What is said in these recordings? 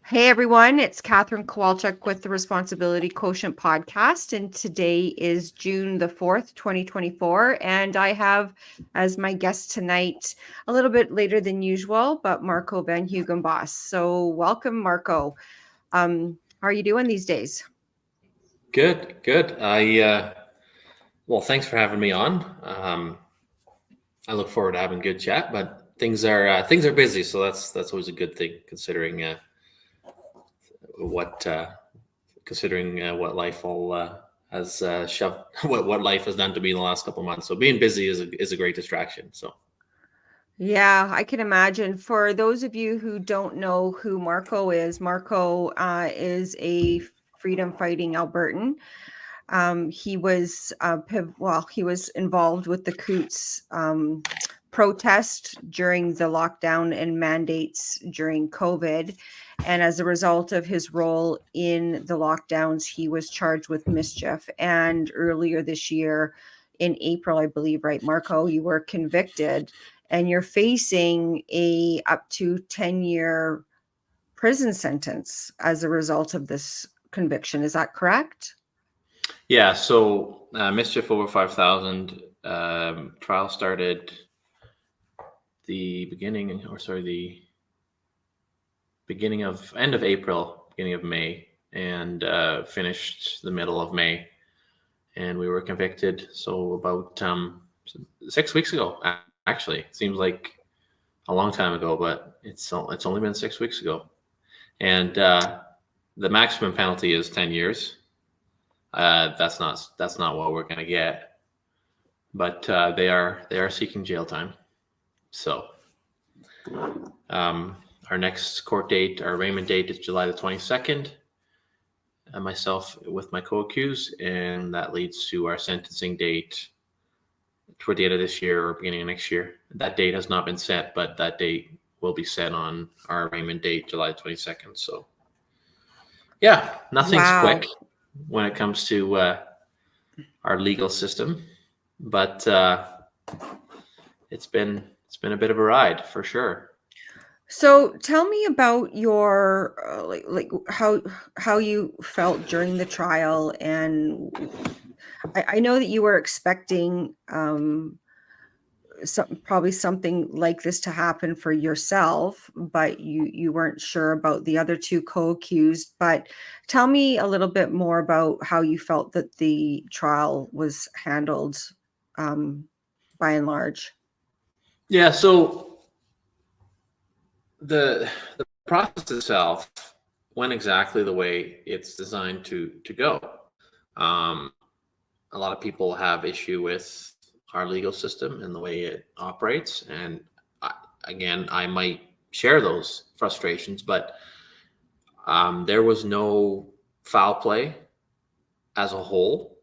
Hey everyone, it's Katherine Kowalczyk with the Responsibility Quotient podcast, and today is June the 4th, 2024, and I have as my guest tonight, a little bit later than usual, but Marco Van Huigenbos. So welcome, Marco. How are you doing these days? Good, good. Well, thanks for having me on. I look forward to having a good chat, but things are busy, so that's always a good thing considering what what life all has shoved what life has done to me in the last couple of months. So being busy is a great distraction. So Yeah, I can imagine. For those of you who don't know who Marco is a freedom fighting Albertan. He was involved with the Coots protest during the lockdown and mandates during COVID. And as a result of his role in the lockdowns, he was charged with mischief. And earlier this year, in April, I believe, right, Marco, you were convicted and you're facing a up to 10-year prison sentence as a result of this conviction. Is that correct? yeah, so mischief over 5,000 trial started the beginning of end of April, beginning of May, and finished the middle of May. And we were convicted. So about 6 weeks ago, actually, it seems like a long time ago, but it's only been 6 weeks ago. And the maximum penalty is 10 years. That's not what we're gonna get, but they are seeking jail time. So our next court date, our arraignment date, is July the 22nd. Myself with my co-accused, and that leads to our sentencing date toward the end of this year or beginning of next year. That date has not been set, but that date will be set on our arraignment date, July 22nd. So, yeah, nothing's quick Wow. when it comes to our legal system, but it's been a bit of a ride for sure. So tell me about your how you felt during the trial, and I know that you were expecting probably something like this to happen for yourself, but you weren't sure about the other two co-accused. But tell me a little bit more about how you felt that the trial was handled, um, by and large. Yeah, so the process itself went exactly the way it's designed to go. Um, a lot of people have issue with our legal system and the way it operates, and again, I might share those frustrations, but there was no foul play as a whole.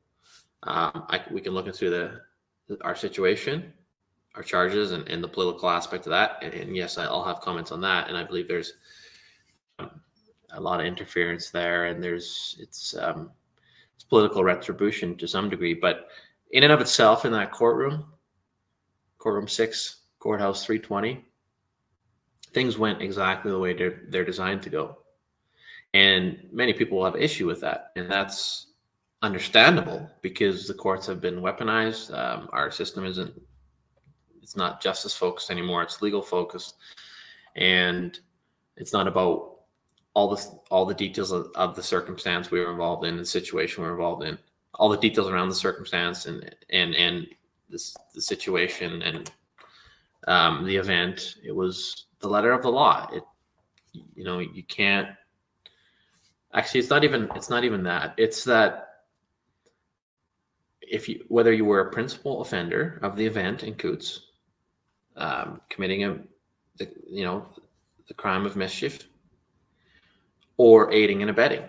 We can look into our situation, our charges, and the political aspect of that. And yes, I'll have comments on that. And I believe there's a lot of interference there, and it's political retribution to some degree. But in and of itself, in that courtroom 6, courthouse 320, things went exactly the way they're designed to go. And many people will have issue with that, and that's understandable because the courts have been weaponized. Our system it's not justice focused anymore, it's legal focused, and it's not about all the details of the circumstance we were involved in, the situation we were involved in, all the details around the circumstance and the situation and the event. It was the letter of the law. You can't actually. It's not even that. It's that whether you were a principal offender of the event in Coots, committing the crime of mischief, or aiding and abetting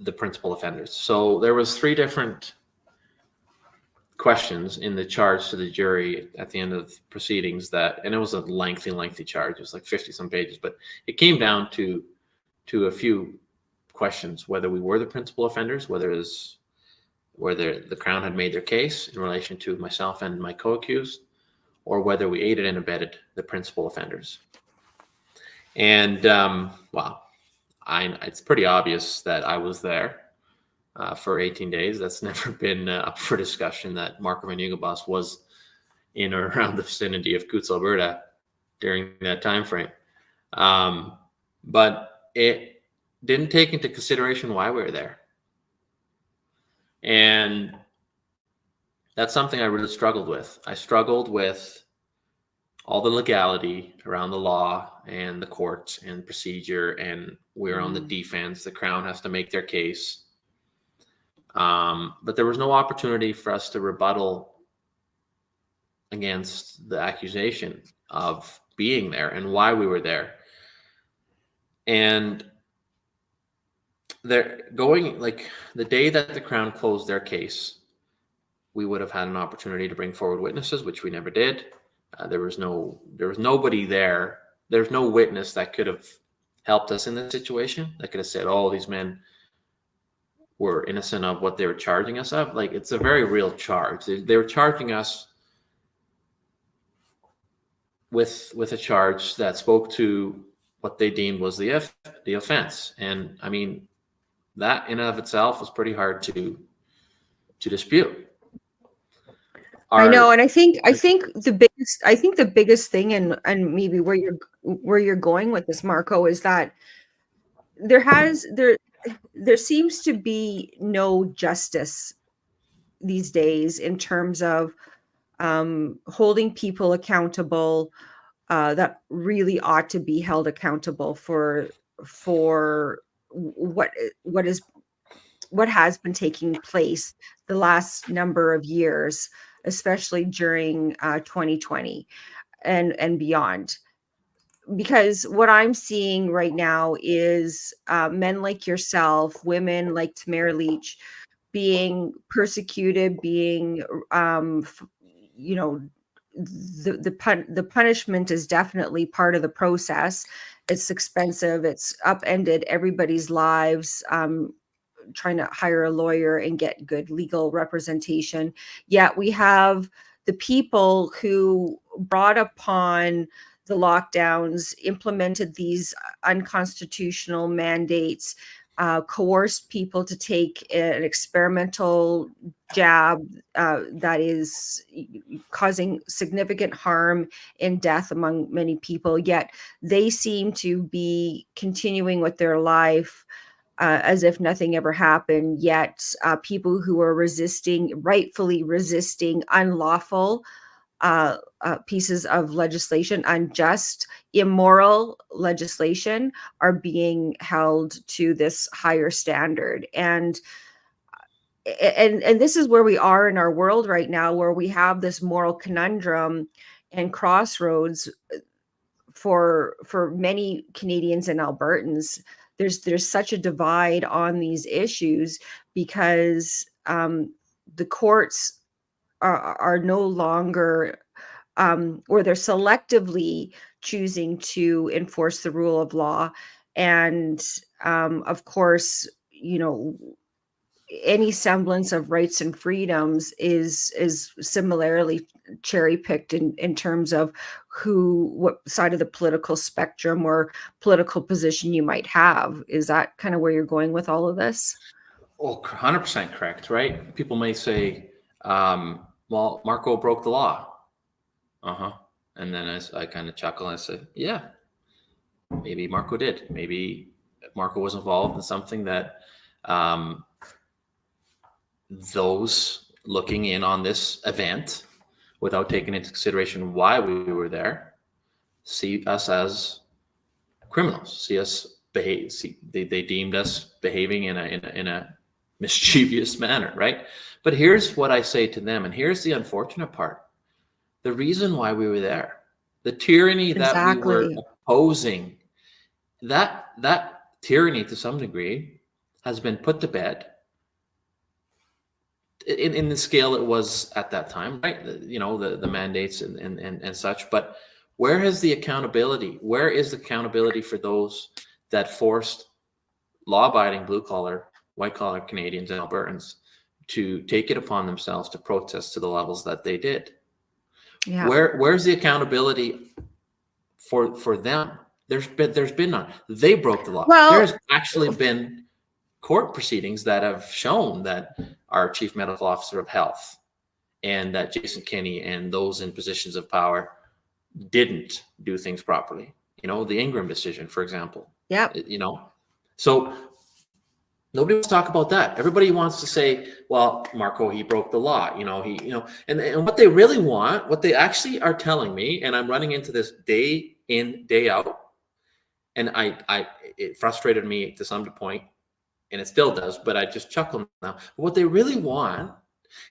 the principal offenders. So there was 3 different questions in the charge to the jury at the end of proceedings and it was a lengthy charge. It was like 50 some pages, but it came down to a few questions: whether we were the principal offenders, whether the Crown had made their case in relation to myself and my co-accused, or whether we aided and abetted the principal offenders. And well, it's pretty obvious that I was there for 18 days. That's never been up for discussion that Marco Van Huigenbos was in or around the vicinity of Coutts, Alberta during that time frame. But it didn't take into consideration why we were there. And that's something I really struggled with. I struggled with all the legality around the law and the courts and procedure, and we're on the defense. The Crown has to make their case. But there was no opportunity for us to rebuttal against the accusation of being there and why we were there. And they're going, like, the day that the Crown closed their case, we would have had an opportunity to bring forward witnesses, which we never did. There was nobody there. There's no witness that could have helped us in this situation, that could have said, oh, these men were innocent of what they were charging us of. Like, it's a very real charge. They were charging us with a charge that spoke to what they deemed was the offense. And I mean, that in and of itself was pretty hard to dispute. I know, and I think the biggest thing, and maybe where you're going with this, Marco, is that there seems to be no justice these days in terms of holding people accountable that really ought to be held accountable for what has been taking place the last number of years, especially during 2020 and beyond. Because what I'm seeing right now is men like yourself, women like Tamara Leach, being persecuted, being, the punishment is definitely part of the process. It's expensive. It's upended everybody's lives. Trying to hire a lawyer and get good legal representation. Yet we have the people who brought upon the lockdowns, implemented these unconstitutional mandates, coerced people to take an experimental jab that is causing significant harm and death among many people. Yet they seem to be continuing with their life as if nothing ever happened. Yet people who are rightfully resisting unlawful pieces of legislation, unjust, immoral legislation, are being held to this higher standard. And this is where we are in our world right now, where we have this moral conundrum and crossroads for many Canadians and Albertans. There's such a divide on these issues because the courts are no longer, or they're selectively choosing to enforce the rule of law. And of course, any semblance of rights and freedoms is similarly cherry picked in terms of what side of the political spectrum or political position you might have. Is that kind of where you're going with all of this? Well, 100% correct, right? People may say, well, Marco broke the law. And then I kind of chuckle and I say, yeah, maybe Marco did. Maybe Marco was involved in something that those looking in on this event without taking into consideration why we were there see us as criminals, see us behave. They deemed us behaving in a mischievous manner, right? But here's what I say to them, and here's the unfortunate part. The reason why we were there, the tyranny that we were opposing, that tyranny to some degree has been put to bed in the scale it was at that time, right? The mandates and such. But where is the accountability? Where is the accountability for those that forced law-abiding blue-collar, white-collar Canadians and Albertans to take it upon themselves to protest to the levels that they did? Yeah. Where's the accountability for them? There's been none. They broke the law. Well, There's actually been court proceedings that have shown that our chief medical officer of health and that Jason Kenney and those in positions of power didn't do things properly. The Ingram decision, for example. yep. So nobody wants to talk about that. Everybody wants to say, well, Marco, he broke the law. And what they really want, what they actually are telling me, and I'm running into this day in, day out, and it frustrated me to some point, and it still does, but I just chuckle now. What they really want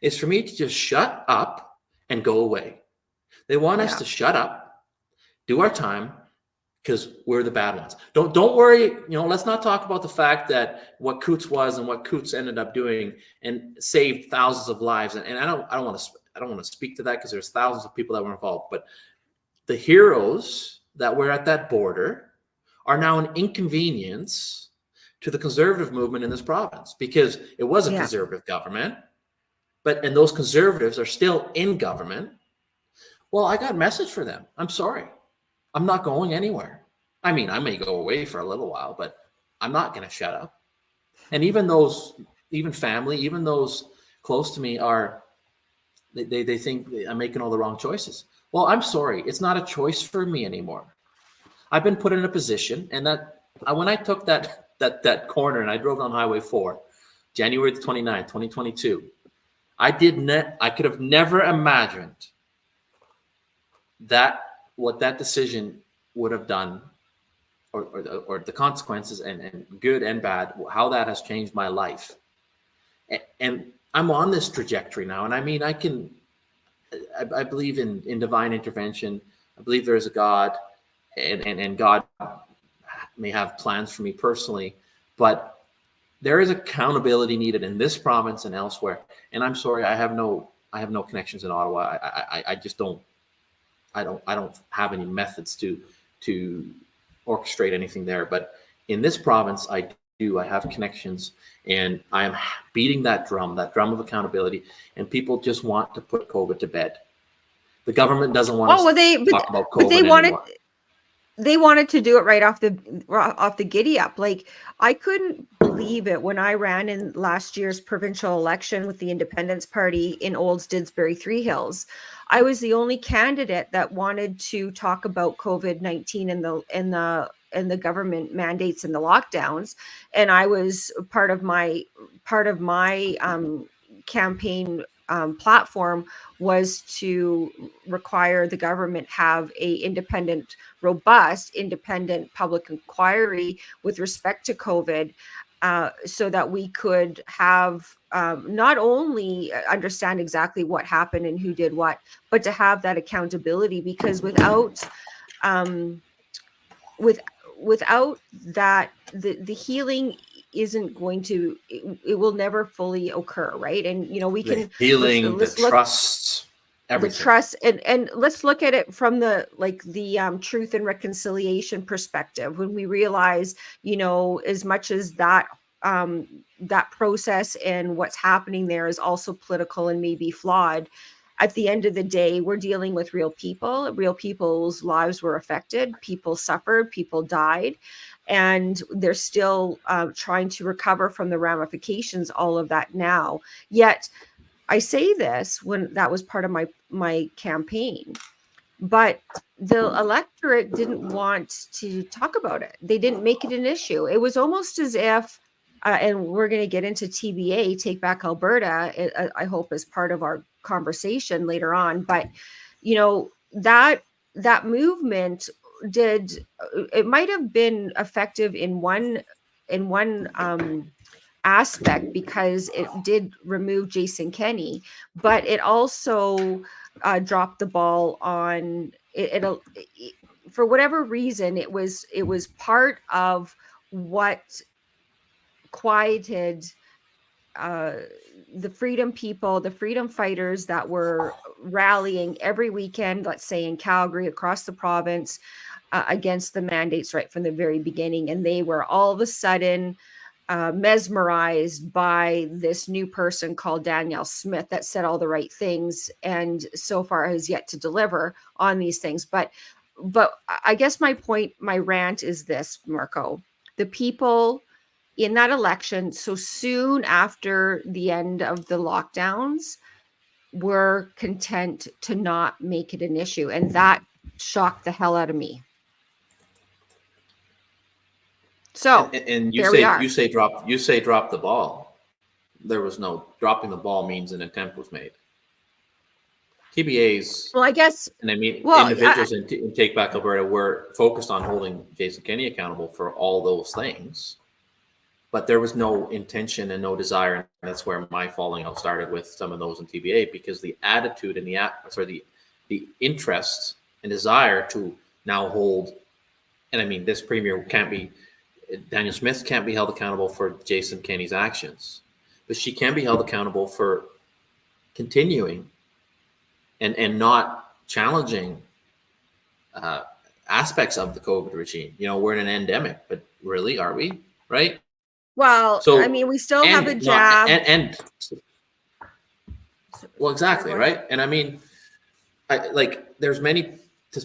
is for me to just shut up and go away. They want us to shut up, do our time, because we're the bad ones. Don't worry. Let's not talk about the fact that what Coots was and what Coots ended up doing and saved thousands of lives. And I don't want to speak to that because there's thousands of people that were involved. But the heroes that were at that border are now an inconvenience to the conservative movement in this province, because it was a conservative government, and those conservatives are still in government. Well, I got a message for them. I'm sorry. I'm not going anywhere. I mean, I may go away for a little while, but I'm not going to shut up. And even family, even those close to me they think I'm making all the wrong choices. Well, I'm sorry. It's not a choice for me anymore. I've been put in a position, and that when I took that corner and I drove down Highway 4, January 29th, 2022, I could have never imagined what that decision would have done, or the consequences, and good and bad, how that has changed my life. And I'm on this trajectory now. And I mean, I believe in divine intervention. I believe there is a God, and God may have plans for me personally, but there is accountability needed in this province and elsewhere. And I'm sorry, I have no connections in Ottawa. I just don't. I don't have any methods to orchestrate anything there. But in this province, I do. I have connections, and I am beating that drum of accountability. And people just want to put COVID to bed. The government doesn't want us to talk about COVID anymore. They wanted to do it right off the giddy up. Like, I couldn't believe it when I ran in last year's provincial election with the Independence Party in Olds, Didsbury, Three Hills. I was the only candidate that wanted to talk about COVID-19 and the government mandates and the lockdowns. And I was part of my campaign platform was to require the government have a robust independent public inquiry with respect to COVID, so that we could have not only understand exactly what happened and who did what, but to have that accountability. Because without that, the healing isn't going to, it will never fully occur, right? And we can healing, the trust, everything. The trust, and let's look at it from the truth and reconciliation perspective. When we realize, as much as that process and what's happening there is also political and maybe flawed, at the end of the day, we're dealing with real people. Real people's lives were affected. People suffered. People died. And they're still trying to recover from the ramifications, all of that now. Yet, I say this when that was part of my campaign, but the electorate didn't want to talk about it. They didn't make it an issue. It was almost as if, and we're going to get into TBA, Take Back Alberta, I hope, as part of our conversation later on. But, that movement it might have been effective in one aspect, because it did remove Jason Kenney, but it also dropped the ball on it. For whatever reason, it was part of what quieted the freedom people, the freedom fighters that were rallying every weekend, let's say in Calgary, across the province, against the mandates right from the very beginning. And they were all of a sudden mesmerized by this new person called Danielle Smith that said all the right things and so far has yet to deliver on these things. But but I guess my point, my rant is this, Marco. The people in that election, so soon after the end of the lockdowns, were content to not make it an issue. And that shocked the hell out of me. So and there we are. you say drop the ball. There was no dropping the ball means an attempt was made. TBAs, Well, I guess, and I mean well, individuals in Take Back Alberta were focused on holding Jason Kenney accountable for all those things, but there was no intention and no desire, and that's where my falling out started with some of those in TBA, because the attitude and the interest and desire to now hold, and I mean this premier can't be, Danielle Smith can't be held accountable for Jason Kenney's actions, but she can be held accountable for continuing and not challenging aspects of the COVID regime. You know, we're in an endemic, but really, are we? Right? well, So I mean, we still have a jab. Well, exactly, right? And I mean, there's many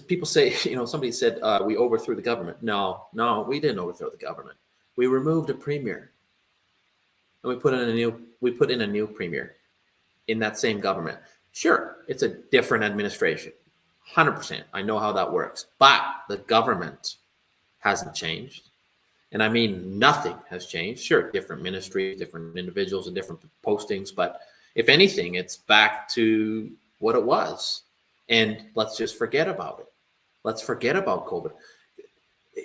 people say, somebody said we overthrew the government. No, we didn't overthrow the government. We removed a premier, and we put in a new premier in that same government. Sure, it's a different administration, 100%. I know how that works, but the government hasn't changed. And I mean, nothing has changed. Sure, different ministries, different individuals, and different postings. But if anything, it's back to what it was. And let's just forget about it. Let's forget about COVID.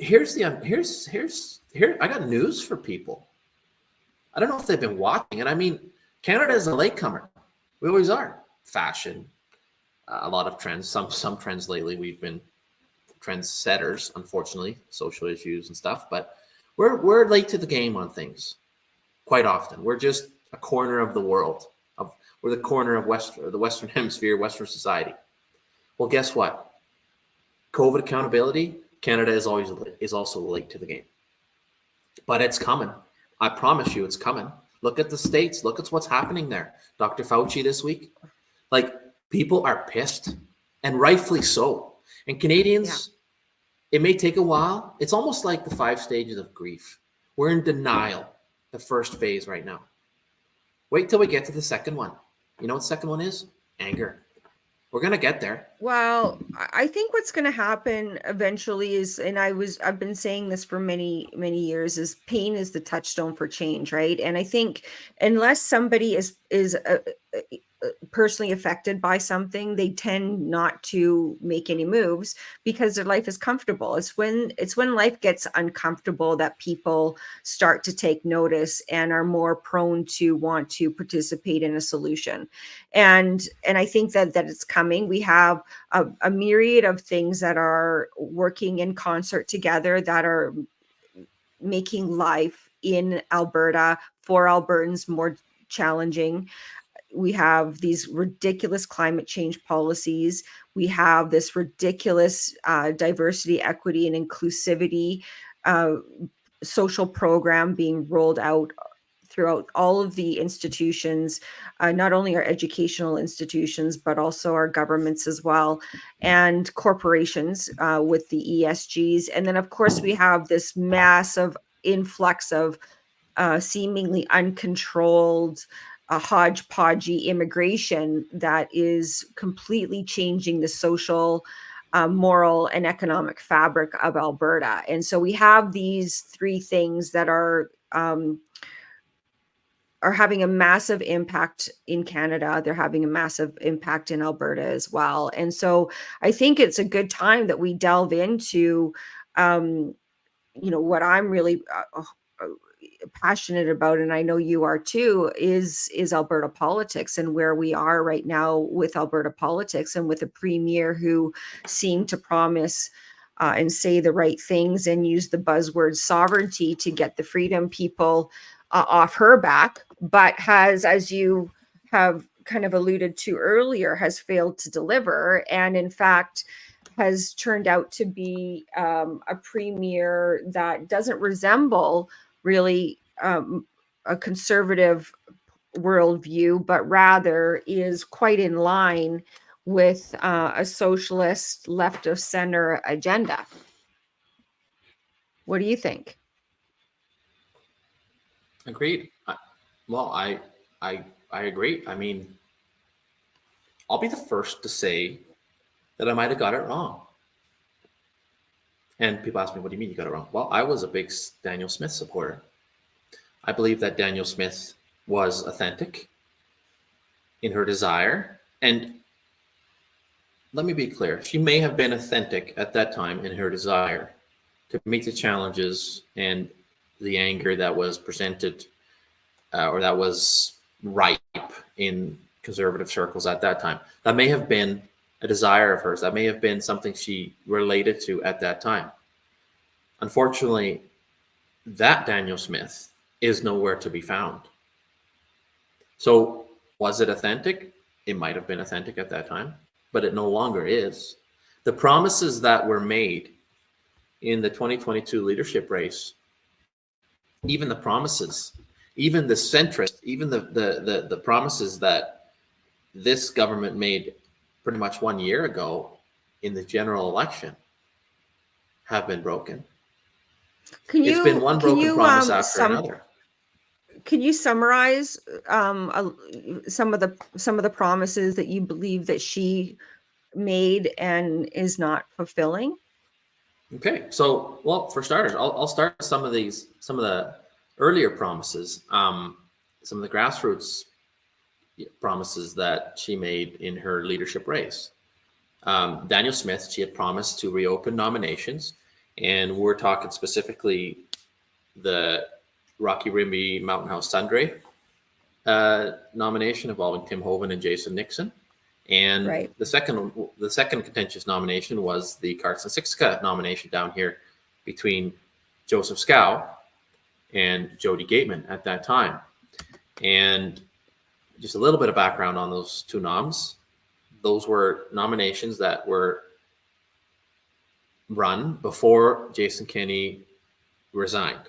I got news for people. I don't know if they've been watching. And I mean, Canada is a latecomer. We always are. Fashion, a lot of trends, some trends lately. We've been trendsetters, unfortunately, social issues and stuff. But we're late to the game on things quite often. We're just a corner of the world. We're the corner of the Western Hemisphere, Western society. Well, guess what? COVID accountability, Canada is also late to the game. But it's coming. I promise you, it's coming. Look at the States. Look at what's happening there. Dr. Fauci this week. People are pissed, and rightfully so. And Canadians, It may take a while. It's almost like the 5 stages of grief. We're in denial, the first phase right now. Wait till we get to the second one. You know what the second one is? Anger. We're going to get there. Well, I think what's going to happen eventually is, and I've been saying this for many, many years, is pain is the touchstone for change, right? And I think unless somebody is personally affected by something, they tend not to make any moves because their life is comfortable. It's when life gets uncomfortable that people start to take notice and are more prone to want to participate in a solution. And I think that it's coming. We have a myriad of things that are working in concert together that are making life in Alberta for Albertans more challenging. We have these ridiculous climate change policies. We have this ridiculous diversity, equity, and inclusivity social program being rolled out throughout all of the institutions, not only our educational institutions, but also our governments as well, and corporations with the ESGs. And then, of course, we have this massive influx of seemingly uncontrolled hodgepodgey immigration that is completely changing the social, moral, and economic fabric of Alberta. And so we have these 3 things that are having a massive impact in Canada. They're having a massive impact in Alberta as well. And so I think it's a good time that we delve into, what I'm really passionate about, and I know you are too, is Alberta politics and where we are right now with Alberta politics, and with a premier who seemed to promise and say the right things and use the buzzword sovereignty to get the Freedom people off her back, but has, as you have kind of alluded to earlier, has failed to deliver, and in fact has turned out to be a premier that doesn't resemble really a conservative worldview, but rather is quite in line with a socialist left of center agenda. What do you think? Agreed. Well, I agree. I mean, I'll be the first to say that I might have got it wrong. And people ask me, what do you mean you got it wrong? Well, I was a big Danielle Smith supporter. I believe that Danielle Smith was authentic in her desire. And let me be clear, she may have been authentic at that time in her desire to meet the challenges and the anger that was presented or that was ripe in conservative circles at that time. That may have been a desire of hers. That may have been something she related to at that time. Unfortunately, that Danielle Smith is nowhere to be found. So was it authentic? It might have been authentic at that time, but it no longer is. The promises that were made in the 2022 leadership race, even the promises, even the centrist, even the promises that this government made pretty much 1 year ago in the general election have been broken. It's been one broken promise after another. Can you summarize some of the promises that you believe that she made and is not fulfilling? Okay, so well, for starters, I'll start with some of the earlier promises, some of the grassroots promises that she made in her leadership race. Danielle Smith, she had promised to reopen nominations, and we're talking specifically the Rocky Rimby Mountain House Sundre nomination involving Tim Hovan and Jason Nixon. And right. the second contentious nomination was the Carson-Siksika nomination down here between Joseph Scow and Jody Gateman at that time. And just a little bit of background on those two noms. Those were nominations that were run before Jason Kenney resigned.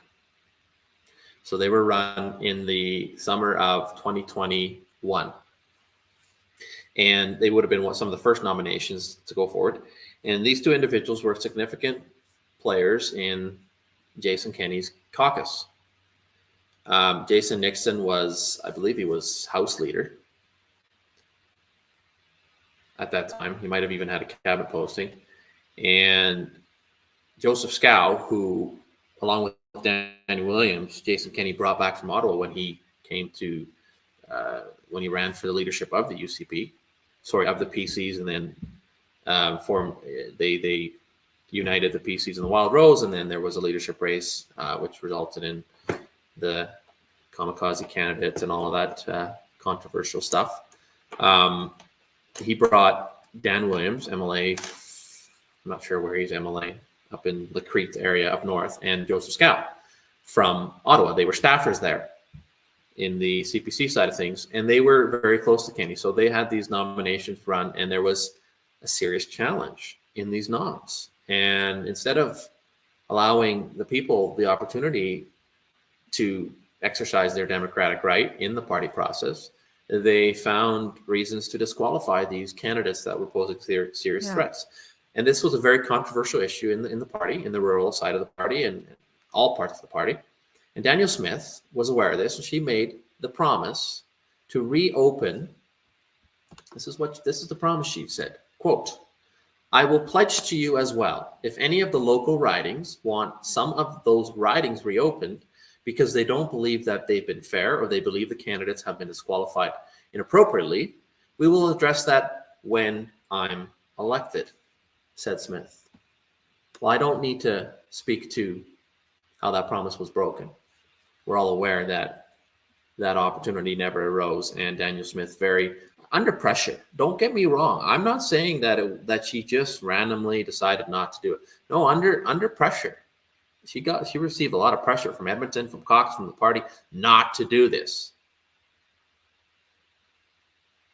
So they were run in the summer of 2021. And they would have been some of the first nominations to go forward. And these two individuals were significant players in Jason Kenney's caucus. Jason Nixon was, I believe he was House Leader at that time. He might have even had a cabinet posting. And Joseph Scow, who, along with Danny Williams, Jason Kenney brought back from Ottawa when he came to, when he ran for the leadership of the of the PCs, and then they united the PCs and the Wild Rose, and then there was a leadership race, which resulted in the kamikaze candidates and all of that controversial stuff. He brought Dan Williams, MLA, I'm not sure where he's MLA, up in the Crete area up north, and Joseph Scow from Ottawa. They were staffers there in the CPC side of things, and they were very close to Kenney. So they had these nominations run, and there was a serious challenge in these noms. And instead of allowing the people the opportunity to exercise their democratic right in the party process, they found reasons to disqualify these candidates that were posing serious threats. And this was a very controversial issue in the party, in the rural side of the party, and all parts of the party. And Danielle Smith was aware of this, and she made the promise to reopen. This is the promise she said, quote, "I will pledge to you as well, if any of the local ridings want some of those ridings reopened because they don't believe that they've been fair or they believe the candidates have been disqualified inappropriately, we will address that when I'm elected," said Smith. Well, I don't need to speak to how that promise was broken. We're all aware that that opportunity never arose, and Danielle Smith, very under pressure. Don't get me wrong. I'm not saying that she just randomly decided not to do it. No, under pressure. She received a lot of pressure from Edmonton, from Cox, from the party not to do this.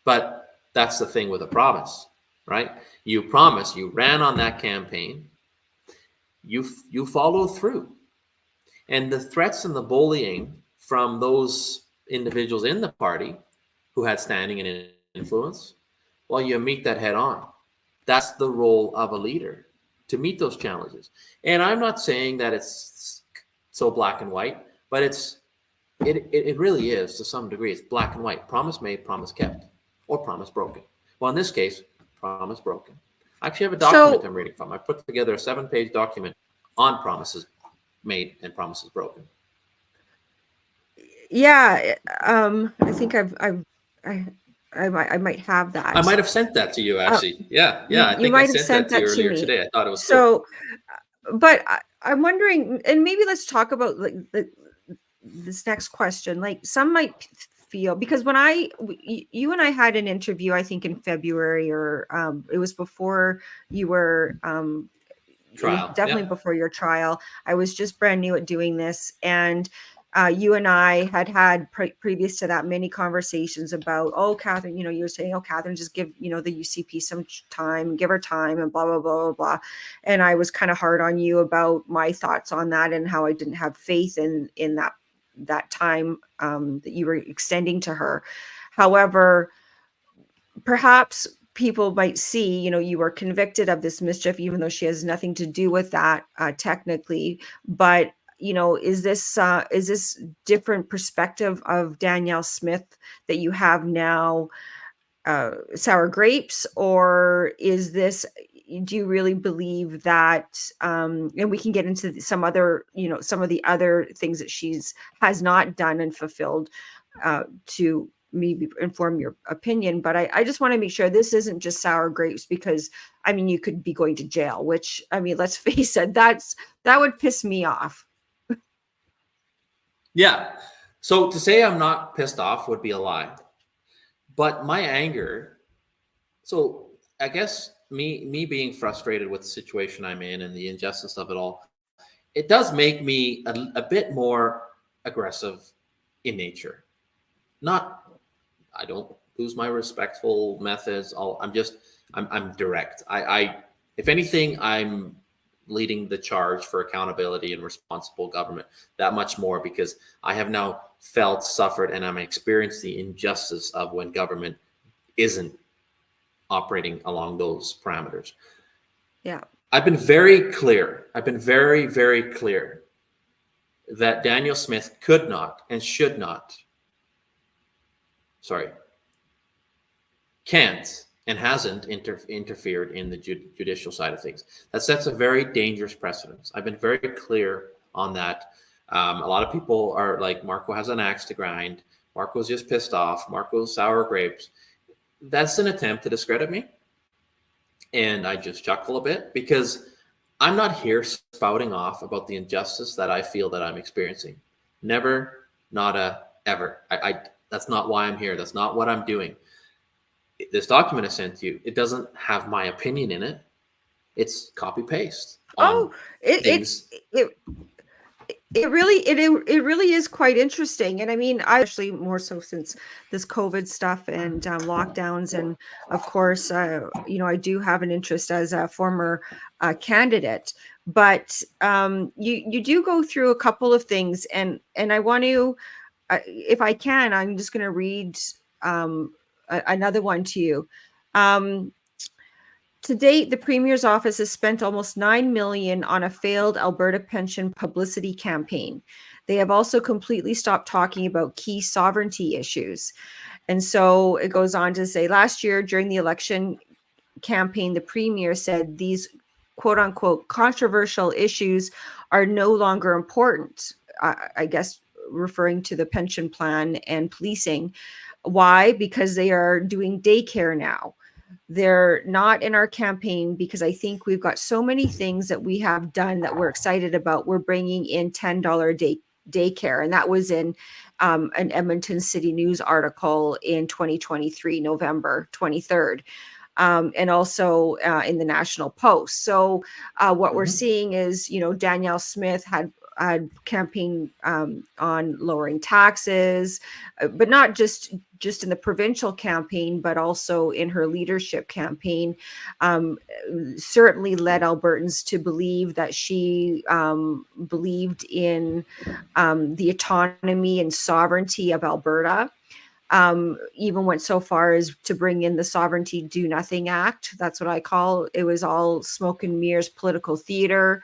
But that's the thing with a promise, right? You promise, you ran on that campaign, you follow through. And the threats and the bullying from those individuals in the party who had standing and influence Well, you meet that head on. That's the role of a leader, to meet those challenges. And I'm not saying that it's so black and white, but it really is to some degree. It's black and white. Promise made, promise kept, or promise broken. Well, in this case, promise broken. I actually have a document I'm reading from. I put together a 7-page document on promises made and promises broken. Yeah, I think I might have that. I might have sent that to you, actually. Yeah. I think I sent that to you earlier today. I thought it was so cool. But I'm wondering, and maybe let's talk about like this next question. Like, some might feel, because when you and I had an interview, I think in February, or it was before you were trial. Definitely before your trial. I was just brand new at doing this, and you and I had previous to that many conversations about, oh, Katherine, you were saying, oh, Katherine, just give, the UCP some time, give her time, and blah, blah, blah, blah, blah. And I was kind of hard on you about my thoughts on that, and how I didn't have faith in that time that you were extending to her. However, perhaps people might see, you were convicted of this mischief, even though she has nothing to do with that technically. But is this different perspective of Danielle Smith that you have now, sour grapes, or is this? Do you really believe that? And we can get into some other, some of the other things that has not done and fulfilled to maybe inform your opinion. But I just want to make sure this isn't just sour grapes, because you could be going to jail, which, let's face it, that would piss me off. Yeah. So to say I'm not pissed off would be a lie. But my anger, so I guess me being frustrated with the situation I'm in and the injustice of it all, it does make me a bit more aggressive in nature. I don't lose my respectful methods. I'm direct. If anything, I'm leading the charge for accountability and responsible government that much more, because I have now felt, suffered, and I'm experienced the injustice of when government isn't operating along those parameters. Yeah. I've been very clear. I've been very, very clear that Danielle Smith could not and should not, can't and hasn't interfered in the judicial side of things. That sets a very dangerous precedence. I've been very clear on that. A lot of people are like, Marco has an axe to grind. Marco's just pissed off. Marco's sour grapes. That's an attempt to discredit me. And I just chuckle a bit, because I'm not here spouting off about the injustice that I feel that I'm experiencing. Never, nada, ever. That's not why I'm here. That's not what I'm doing. This document I sent you, it doesn't have my opinion in it. It's copy paste. It really is quite interesting. And I actually, more so since this COVID stuff and lockdowns, and of course, I do have an interest as a former candidate. But you do go through a couple of things, and I want to, if I can, I'm just going to read another one to you. To date, the Premier's office has spent almost $9 million on a failed Alberta pension publicity campaign. They have also completely stopped talking about key sovereignty issues. And so it goes on to say, last year during the election campaign, the Premier said these quote unquote controversial issues are no longer important, I guess referring to the pension plan and policing. Why? Because they are doing daycare now. They're not in our campaign because I think we've got so many things that we have done that we're excited about. We're bringing in $10 daycare. And that was in an Edmonton City News article in 2023, November 23rd. And also in the National Post. So what we're seeing is, Danielle Smith had campaign on lowering taxes, but not just in the provincial campaign, but also in her leadership campaign, certainly led Albertans to believe that she believed in the autonomy and sovereignty of Alberta. even went so far as to bring in the Sovereignty Do Nothing Act. That's what I call it. Was all smoke and mirrors political theater,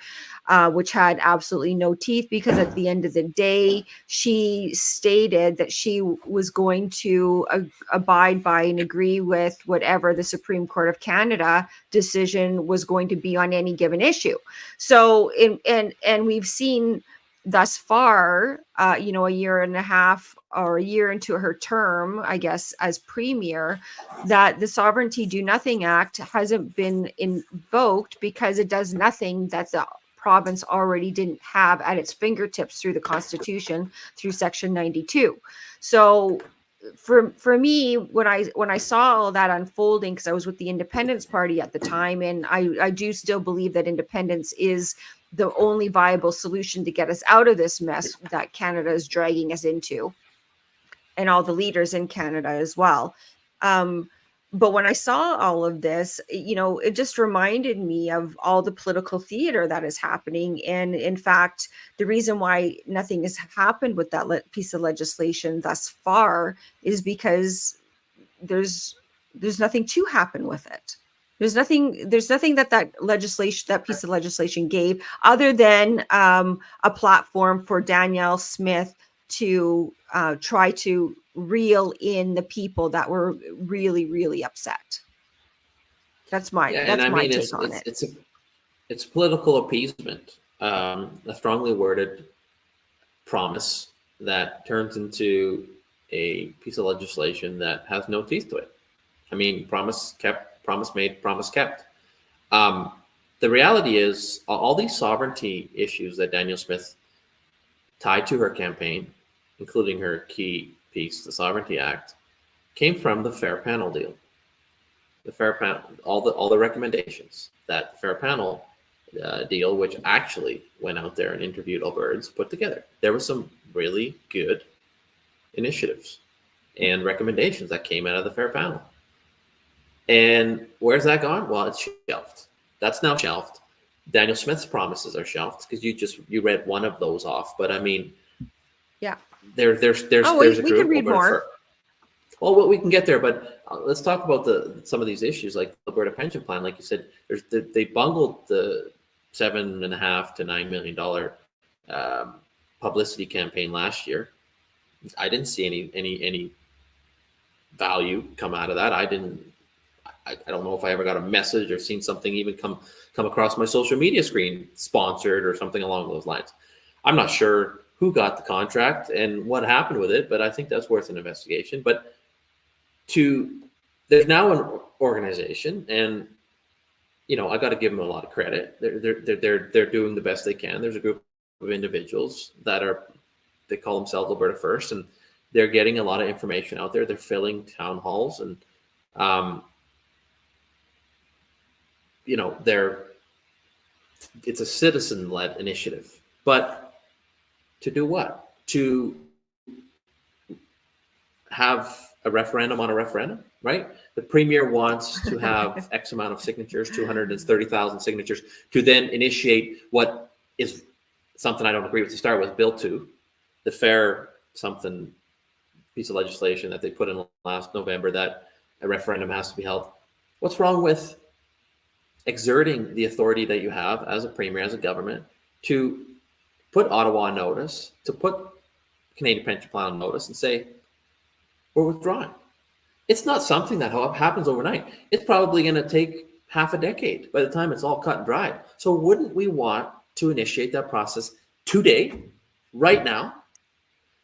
which had absolutely no teeth, because at the end of the day, she stated that she was going to abide by and agree with whatever the Supreme Court of Canada decision was going to be on any given issue. So, and we've seen thus far, a year and a half or a year into her term, I guess, as premier, that the Sovereignty Do Nothing Act hasn't been invoked because it does nothing that the province already didn't have at its fingertips through the Constitution, through Section 92. So for me, when I saw all that unfolding, because I was with the Independence Party at the time, and I do still believe that independence is the only viable solution to get us out of this mess that Canada is dragging us into, and all the leaders in Canada as well. But when I saw all of this, it just reminded me of all the political theater that is happening. And in fact, the reason why nothing has happened with that piece of legislation thus far is because there's nothing to happen with it. There's nothing that piece of legislation gave, other than a platform for Danielle Smith to try to reel in the people that were really, really upset. That's my take on it. It's political appeasement, a strongly worded promise that turns into a piece of legislation that has no teeth to it. I mean, promise kept, promise made, promise kept. The reality is, all these sovereignty issues that Danielle Smith tied to her campaign, including her key piece, the Sovereignty Act, came from the Fair Panel deal. The Fair Panel, all the recommendations that Fair Panel deal, which actually went out there and interviewed Albertans, put together. There were some really good initiatives and recommendations that came out of the Fair Panel. And where's that gone? Well, it's shelved. That's now shelved. Danielle Smith's promises are shelved because you read one of those off. But I mean, yeah, there's a group. We can read more. Well, we can get there, but let's talk about some of these issues, like the Alberta pension plan. Like you said, they bungled the $7.5 to $9 million publicity campaign last year. I didn't see any value come out of that. I don't know if I ever got a message or seen something even come across my social media screen, sponsored or something along those lines. I'm not sure who got the contract and what happened with it, but I think that's worth an investigation. But there's now an organization, and I got to give them a lot of credit. They're doing the best they can. There's a group of individuals they call themselves Alberta First, and they're getting a lot of information out there. They're filling town halls, and it's a citizen-led initiative. But to do what? To have a referendum on a referendum, right? The premier wants to have X amount of signatures, 230,000 signatures, to then initiate what is something I don't agree with to start with, Bill 2, the fair something piece of legislation that they put in last November, that a referendum has to be held. What's wrong with exerting the authority that you have as a premier, as a government, to put Ottawa on notice, to put Canadian Pension Plan on notice and say, we're withdrawing? It's not something that happens overnight. It's probably going to take half a decade by the time it's all cut and dried. So wouldn't we want to initiate that process today, right now?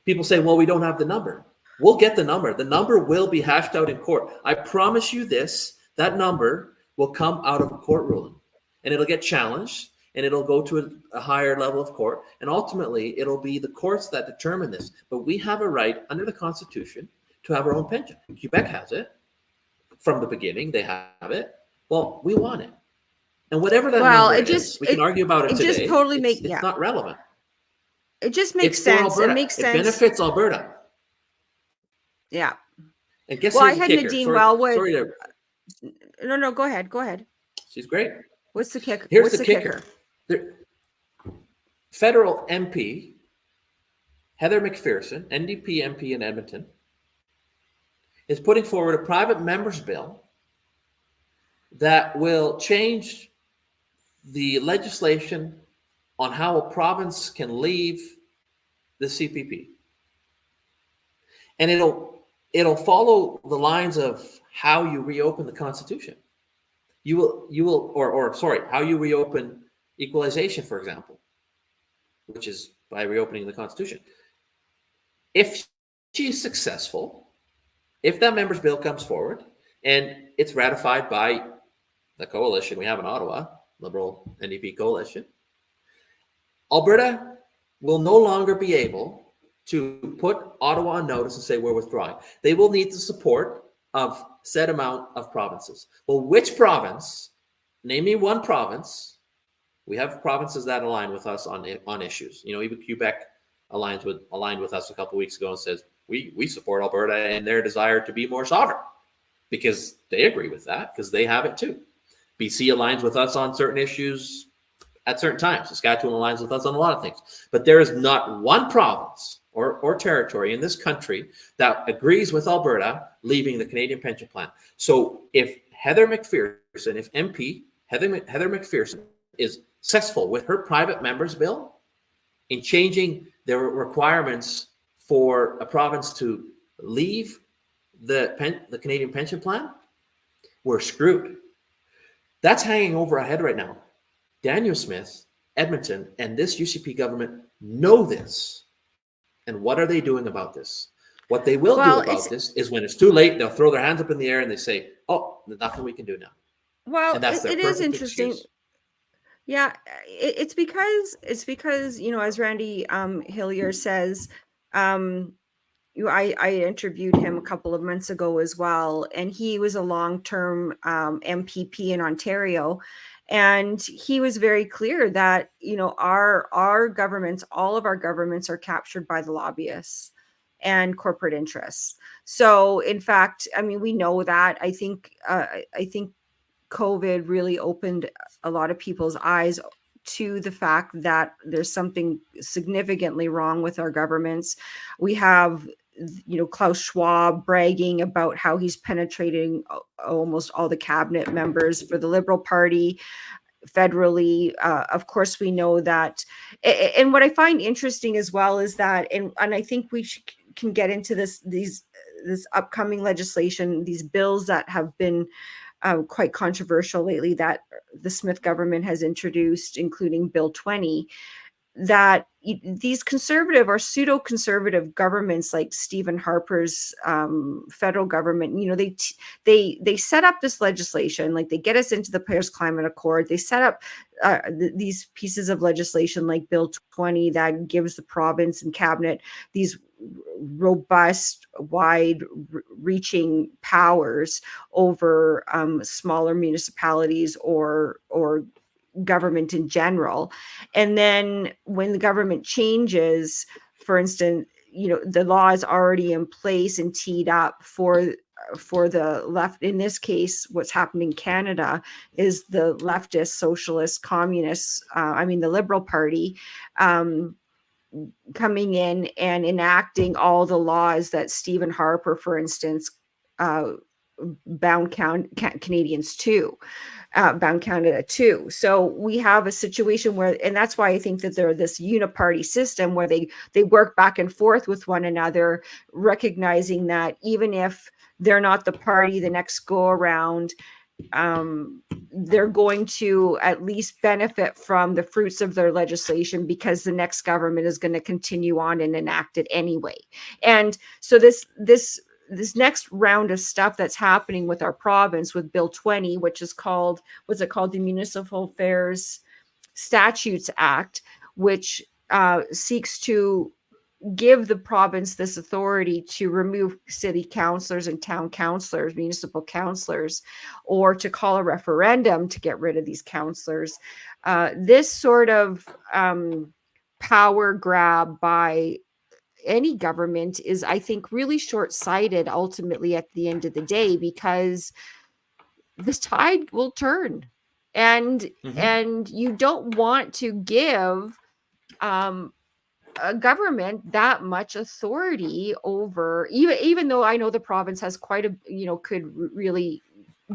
People say, well, we don't have the number. We'll get the number. The number will be hashed out in court. I promise you this, that number will come out of a court ruling, and it'll get challenged, and it'll go to a higher level of court. And ultimately, it'll be the courts that determine this. But we have a right under the Constitution to have our own pension. Quebec has it from the beginning. They have it. Well, we want it. And whatever that number is, we can argue about it today. Just totally it's not relevant. It just makes sense. It makes sense. It benefits Alberta. Yeah. And guess I had Nadine Wellwood. No, go ahead. She's great. What's the kicker? Here's the kicker. Federal MP Heather McPherson, NDP MP in Edmonton, is putting forward a private member's bill that will change the legislation on how a province can leave the CPP. And it'll follow the lines of how you reopen the Constitution. How you reopen equalization, for example, which is by reopening the Constitution. If she's successful, if that member's bill comes forward and it's ratified by the coalition we have in Ottawa, Liberal NDP coalition, Alberta will no longer be able to put Ottawa on notice and say we're withdrawing. They will need the support of said amount of provinces. Well, which province? Name me one province. We have provinces that align with us on issues. You know, even Quebec aligned with us a couple of weeks ago and says we support Alberta and their desire to be more sovereign, because they agree with that, because they have it too. BC aligns with us on certain issues at certain times. Saskatchewan aligns with us on a lot of things. But there is not one province or territory in this country that agrees with Alberta leaving the Canadian Pension Plan. So if MP Heather McPherson is successful with her private member's bill in changing the requirements for a province to leave the Canadian Pension Plan, we're screwed. That's hanging over our head right now. Daniel Smith, Edmonton, and this UCP government know this. And what are they doing about this? What they will do about this is when it's too late, they'll throw their hands up in the air and they say, oh, there's nothing we can do now. Well, and that's it is interesting. Excuse. Yeah, it's because, you know, as Randy Hillier says, I interviewed him a couple of months ago as well, and he was a long-term MPP in Ontario, and he was very clear that, you know, our governments, all of our governments, are captured by the lobbyists and corporate interests. So, in fact, I mean, we know that. I think COVID really opened a lot of people's eyes to the fact that there's something significantly wrong with our governments. We have, you know, Klaus Schwab bragging about how he's penetrating almost all the cabinet members for the Liberal Party federally. Of course, we know that. And what I find interesting as well is that, and I think we can get into this upcoming legislation, these bills that have been quite controversial lately that the Smith government has introduced, including Bill 20, that these conservative or pseudo-conservative governments like Stephen Harper's federal government, you know, they set up this legislation, like they get us into the Paris Climate Accord. They set up these pieces of legislation like Bill 20 that gives the province and cabinet these robust, wide-reaching powers over smaller municipalities or government in general. And then when the government changes, for instance, you know, the law is already in place and teed up for the left. In this case, what's happening in Canada is the leftist, socialist, communists, the Liberal Party, coming in and enacting all the laws that Stephen Harper, for instance, bound Canadians to. Bound Canada too. So we have a situation where, and that's why I think that they're this uniparty system where they work back and forth with one another, recognizing that even if they're not the party the next go around, they're going to at least benefit from the fruits of their legislation because the next government is going to continue on and enact it anyway. And so this next round of stuff that's happening with our province with Bill 20, which is called, what's it called? The Municipal Affairs Statutes Act, which seeks to give the province this authority to remove city councillors and town councillors, municipal councillors, or to call a referendum to get rid of these councillors. This sort of power grab by any government is, I think, really short-sighted ultimately at the end of the day, because this tide will turn, and you don't want to give a government that much authority over, even though I know the province has quite a, could really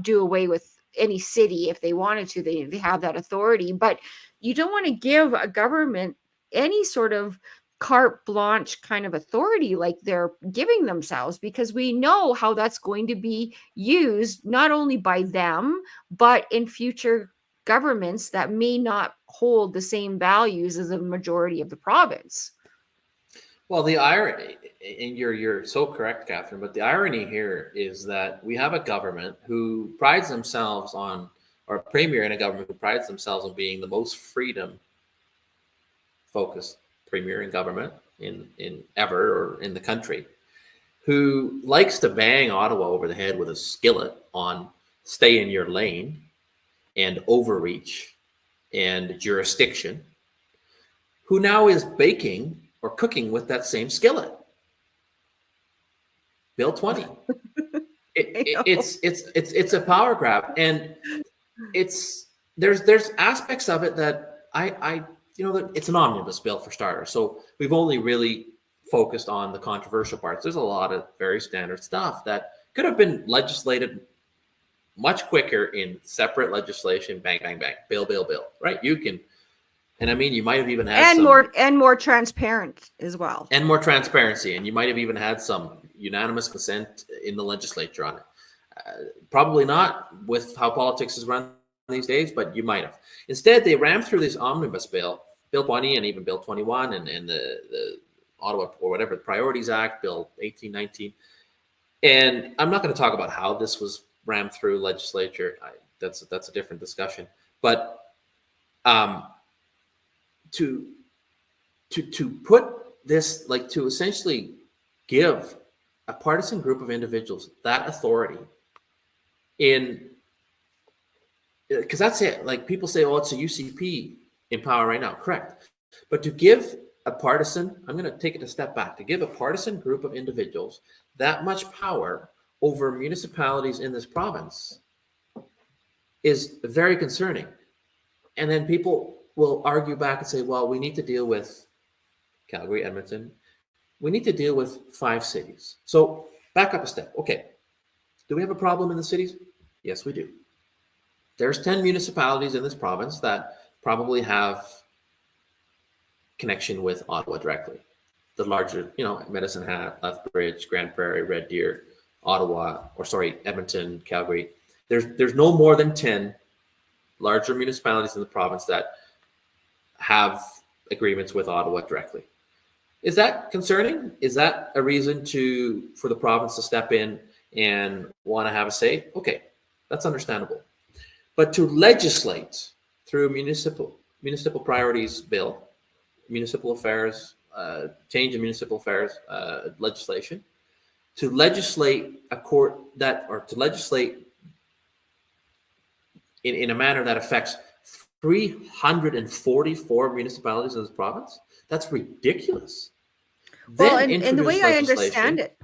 do away with any city if they wanted to. They have that authority, but you don't want to give a government any sort of carte blanche kind of authority like they're giving themselves, because we know how that's going to be used not only by them but in future governments that may not hold the same values as the majority of the province. Well, the irony, and you're so correct, Catherine, but the irony here is that we have a government who prides themselves on, or a premier in a government who prides themselves on being the most freedom focused premier in government in ever, or in the country, who likes to bang Ottawa over the head with a skillet on stay in your lane and overreach and jurisdiction, who now is baking or cooking with that same skillet. Bill 20. It's a power grab, and there's aspects of it that I it's an omnibus bill for starters. So we've only really focused on the controversial parts. There's a lot of very standard stuff that could have been legislated much quicker in separate legislation. Bang, bang, bang. Bill, right? You can. And I mean, you might have even had more transparent as well, and more transparency, and you might have even had some unanimous consent in the legislature on it. Probably not with how politics is run these days, but you might have. Instead, they rammed through this omnibus bill, Bill 20, and even Bill 21, and the Ottawa, or whatever, the Priorities Act, Bill 1819. And I'm not going to talk about how this was rammed through legislature. That's a different discussion. But to put this, like, to essentially give a partisan group of individuals that authority in, because that's it. Like, people say, oh, it's a UCP in power right now. Correct. But to give a partisan, I'm going to take it a step back, to give a partisan group of individuals that much power over municipalities in this province is very concerning. And then people will argue back and say, well, we need to deal with Calgary, Edmonton. We need to deal with 5 cities. So back up a step. Okay. Do we have a problem in the cities? Yes, we do. There's 10 municipalities in this province that probably have connection with Ottawa directly. The larger, Medicine Hat, Lethbridge, Grand Prairie, Red Deer, Edmonton, Calgary. There's no more than 10 larger municipalities in the province that have agreements with Ottawa directly. Is that concerning? Is that a reason for the province to step in and want to have a say? Okay, that's understandable. But to legislate through municipal priorities bill, municipal affairs, change in municipal affairs legislation, to legislate to legislate in a manner that affects 344 municipalities in this province, that's ridiculous. Well, and the way I understand it,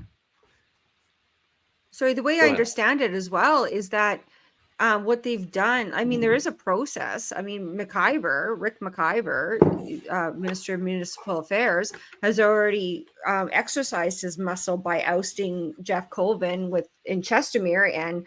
I understand it as well, is that what they've done, I mean, there is a process. I mean, Rick McIver, Minister of Municipal Affairs, has already exercised his muscle by ousting Jeff Colvin in Chestermere and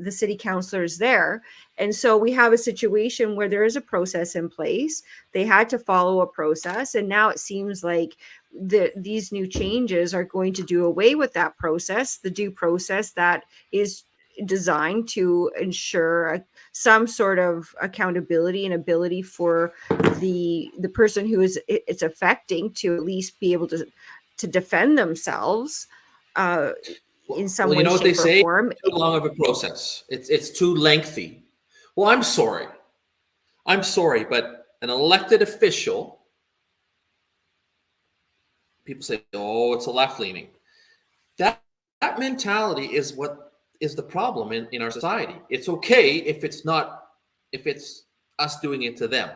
the city councillors there. And so we have a situation where there is a process in place. They had to follow a process. And now it seems like these new changes are going to do away with that process, the due process that is designed to ensure some sort of accountability and ability for the person who it's affecting to at least be able to defend themselves in some way, what shape, they say, or form. Too long of a process. It's too lengthy. Well, I'm sorry, but an elected official, people say, oh, it's a left-leaning. That mentality is what is the problem in our society. It's okay if it's us doing it to them,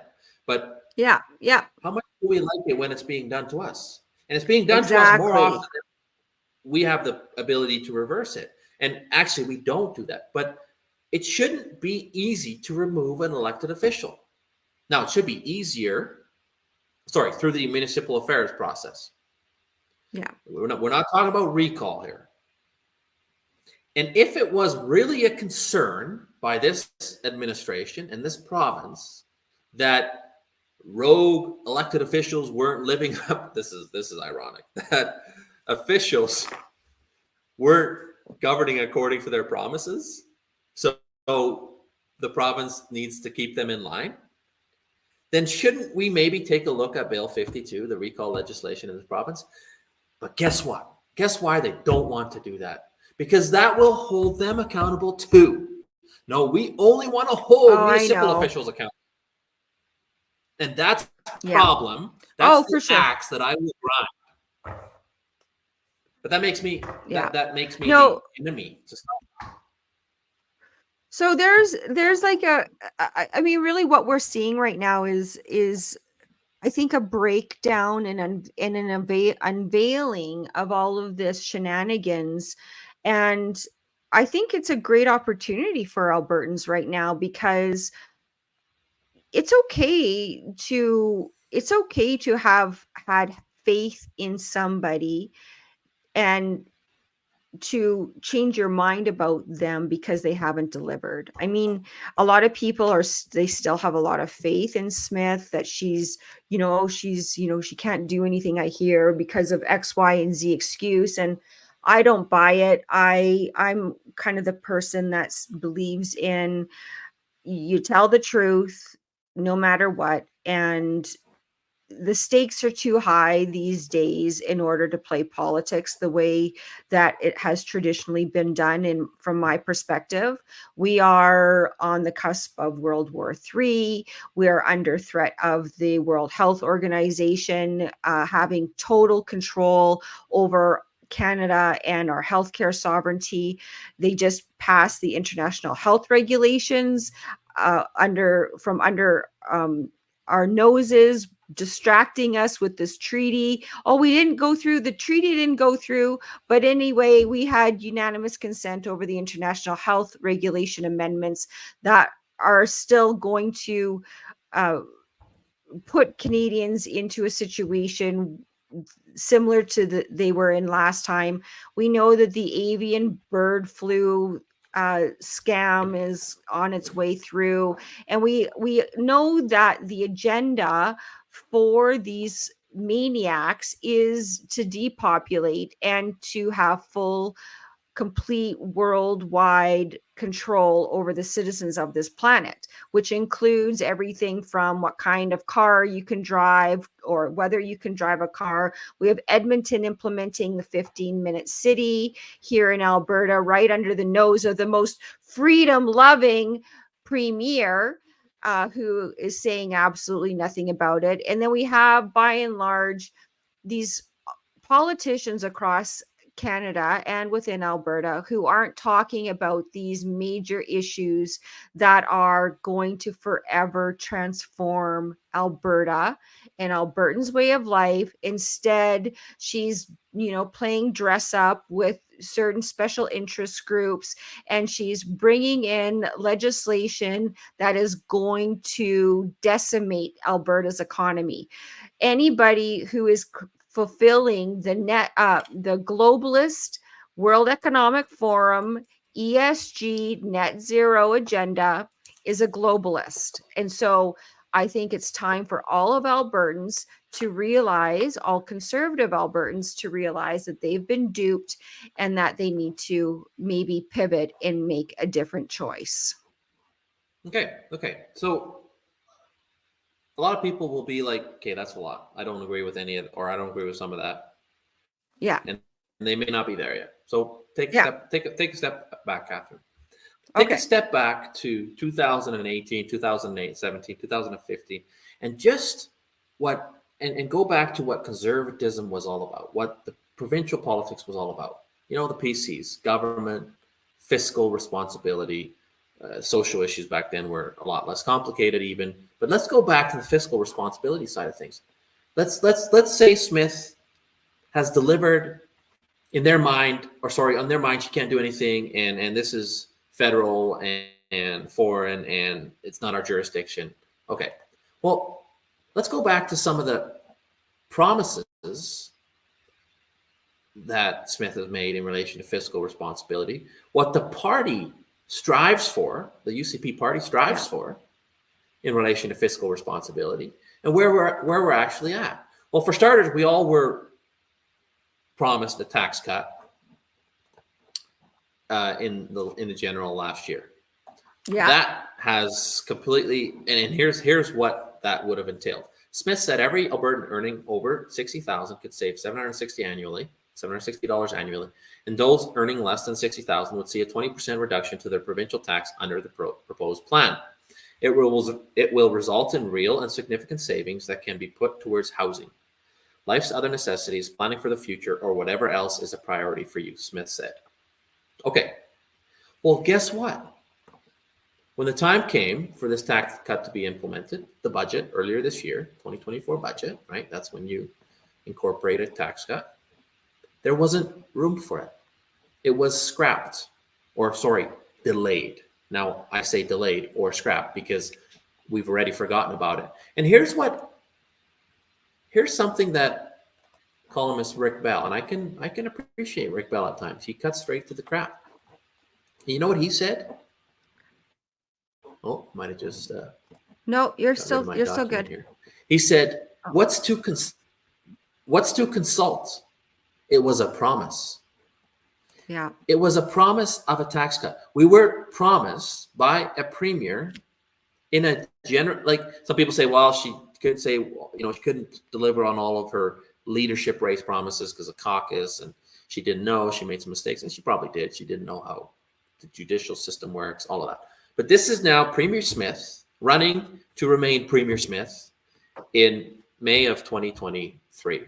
but yeah, how much do we like it when it's being done to us? And it's being done to us more often than we have the ability to reverse it. And actually, we don't do that. But it shouldn't be easy to remove an elected official. Now, it should be easier through the municipal affairs process. Yeah. We're not talking about recall here. And if it was really a concern by this administration and this province that rogue elected officials weren't living up, this is ironic, that officials weren't governing according to their promises, so the province needs to keep them in line, then shouldn't we maybe take a look at Bill 52, the recall legislation in the province? But guess what? Guess why they don't want to do that? Because that will hold them accountable too. No, we only want to hold municipal officials accountable. And that's the problem. That's the axe that I will grind. But that makes me that makes me the enemy to stop. So there's like I mean, really what we're seeing right now is I think a breakdown and an unveiling of all of this shenanigans. And I think it's a great opportunity for Albertans right now, because it's okay to have had faith in somebody and to change your mind about them because they haven't delivered. I mean, a lot of people they still have a lot of faith in Smith, that she's she can't do anything, I hear, because of X, Y, and Z excuse. And I don't buy it. I'm kind of the person that believes in, you tell the truth no matter what. And the stakes are too high these days in order to play politics the way that it has traditionally been done. And from my perspective, we are on the cusp of World War III. We are under threat of the World Health Organization having total control over Canada and our healthcare sovereignty. They just passed the international health regulations under our noses, distracting us with this treaty. The treaty didn't go through, but anyway, we had unanimous consent over the international health regulation amendments that are still going to put Canadians into a situation similar to they were in last time. We know that the avian bird flu scam is on its way through, and we know that the agenda for these maniacs is to depopulate and to have complete worldwide control over the citizens of this planet, which includes everything from what kind of car you can drive or whether you can drive a car. We have Edmonton implementing the 15-minute city here in Alberta, right under the nose of the most freedom-loving premier, who is saying absolutely nothing about it. And then we have, by and large, these politicians across Canada and within Alberta who aren't talking about these major issues that are going to forever transform Alberta and Albertans' way of life. Instead, she's playing dress up with certain special interest groups, and she's bringing in legislation that is going to decimate Alberta's economy. Anybody who is fulfilling the globalist World Economic Forum ESG net zero agenda is a globalist. And so I think it's time for all of Albertans to realize, all conservative Albertans to realize, that they've been duped and that they need to maybe pivot and make a different choice. Okay. So a lot of people will be like, okay, that's a lot. I don't agree with any of it, or I don't agree with some of that. Yeah. And they may not be there yet. So take a step back, Catherine. Take a step back to 2018, 2017, 2015, and just and go back to what conservatism was all about, what the provincial politics was all about. The PCs, government, fiscal responsibility. Social issues back then were a lot less complicated even, but let's go back to the fiscal responsibility side of things. Let's say Smith has delivered on their mind she can't do anything, and this is federal and foreign and it's not our jurisdiction. Okay, well, let's go back to some of the promises that Smith has made in relation to fiscal responsibility, what the party strives for, the UCP party strives for in relation to fiscal responsibility, and where we're actually at. Well, for starters, we all were promised a tax cut in the general last year. Yeah. That has completely, and here's what that would have entailed. Smith said every Albertan earning over 60,000 could save $760 annually, $760 annually, and those earning less than 60,000 would see a 20% reduction to their provincial tax under the proposed plan. It will result in real and significant savings that can be put towards housing, life's other necessities, planning for the future, or whatever else is a priority for you, Smith said. Okay, well, guess what? When the time came for this tax cut to be implemented, the budget earlier this year, 2024 budget, right? That's when you incorporate a tax cut. There wasn't room for it. It was scrapped, or sorry, delayed. Now I say delayed or scrapped because we've already forgotten about it. And here's something that columnist Rick Bell, and I can appreciate Rick Bell at times. He cuts straight to the crap. You know what he said? Oh, might have just no, you're still good here. He said, "What's to consult? It was a promise." Yeah, it was a promise of a tax cut. We were promised by a premier in a general, like some people say, well, she could say, she couldn't deliver on all of her leadership race promises because of caucus, and she didn't know, she made some mistakes, and she probably did. She didn't know how the judicial system works, all of that. But this is now Premier Smith running to remain Premier Smith in May of 2023,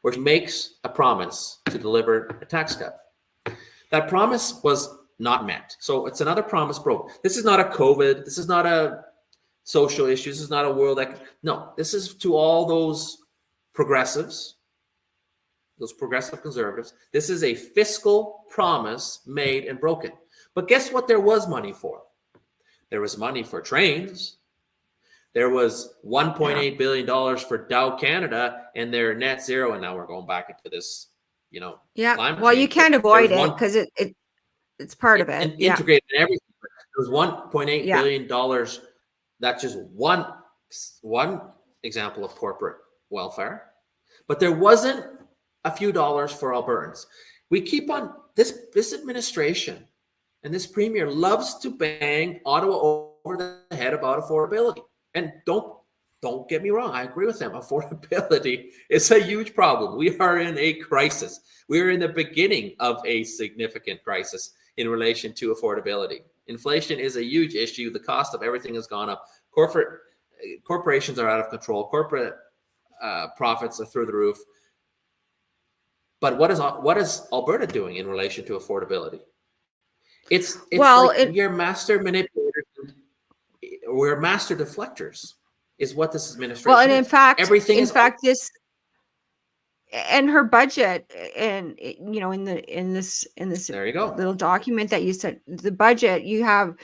where she makes a promise to deliver a tax cut. That promise was not met. So it's another promise broken. This is not a COVID. This is not a social issue. This is not a world no, this is to all those progressives, those progressive conservatives. This is a fiscal promise made and broken. But guess what there was money for? There was money for trains. There was $1.8 billion for Dow Canada and their net zero. And now we're going back into this, climate well, change. you can't avoid it because it's part of it. And integrated in everything. There was $1.8 billion. That's just one example of corporate welfare. But there wasn't a few dollars for Albertans. We keep on, this administration and this premier loves to bang Ottawa over the head about affordability. And don't get me wrong, I agree with them. Affordability is a huge problem. We are in a crisis. We are in the beginning of a significant crisis in relation to affordability. Inflation is a huge issue. The cost of everything has gone up. Corporations are out of control. Corporate profits are through the roof. But what is Alberta doing in relation to affordability? It's we're master manipulators. We're master deflectors, is what this administration. Well, and in fact, this and her budget, and in this there you go, little document that you said, the budget, you have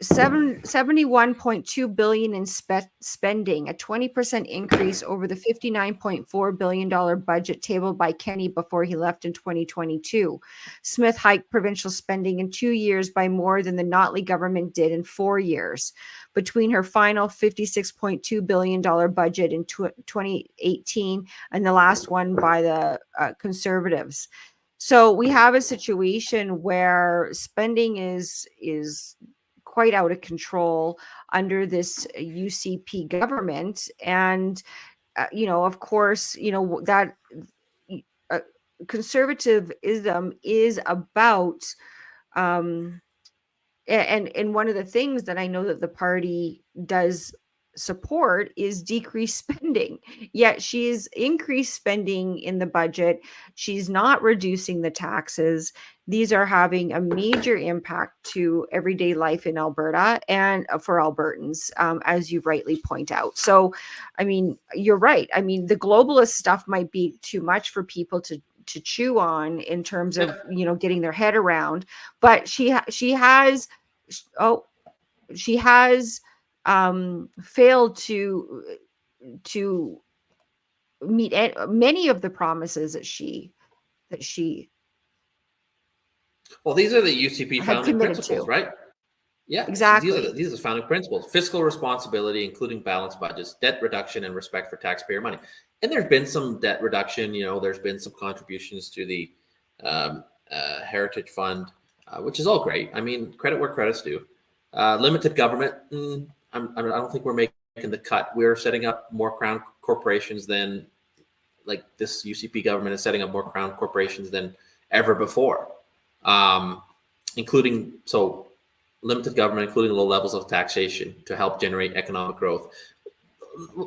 $71.2 billion in spending, a 20% increase over the $59.4 billion budget tabled by Kenney before he left in 2022. Smith hiked provincial spending in 2 years by more than the Notley government did in 4 years. Between her final $56.2 billion budget in 2018 and the last one by the Conservatives. So we have a situation where spending is quite out of control under this UCP government. And, of course, that conservatism is about, and one of the things that I know that the party does support is decreased spending, yet she's increased spending in the budget. She's not reducing the taxes. These are having a major impact to everyday life in Alberta and for Albertans, as you rightly point out. So, I mean, you're right. I mean, the globalist stuff might be too much for people to chew on in terms of, getting their head around, but she has failed to meet many of the promises that she Well, these are the UCP had founding committed principles, to. right? Yeah, so Exactly. these are the founding principles: fiscal responsibility, including balanced budgets, debt reduction, and respect for taxpayer money. And there's been some debt reduction. There's been some contributions to the Heritage Fund, which is all great. I mean, credit where credit's due. Limited government. I don't think we're making the cut. We're setting up more crown corporations than, like, this UCP government is setting up more crown corporations than ever before, including limited government, including low levels of taxation to help generate economic growth.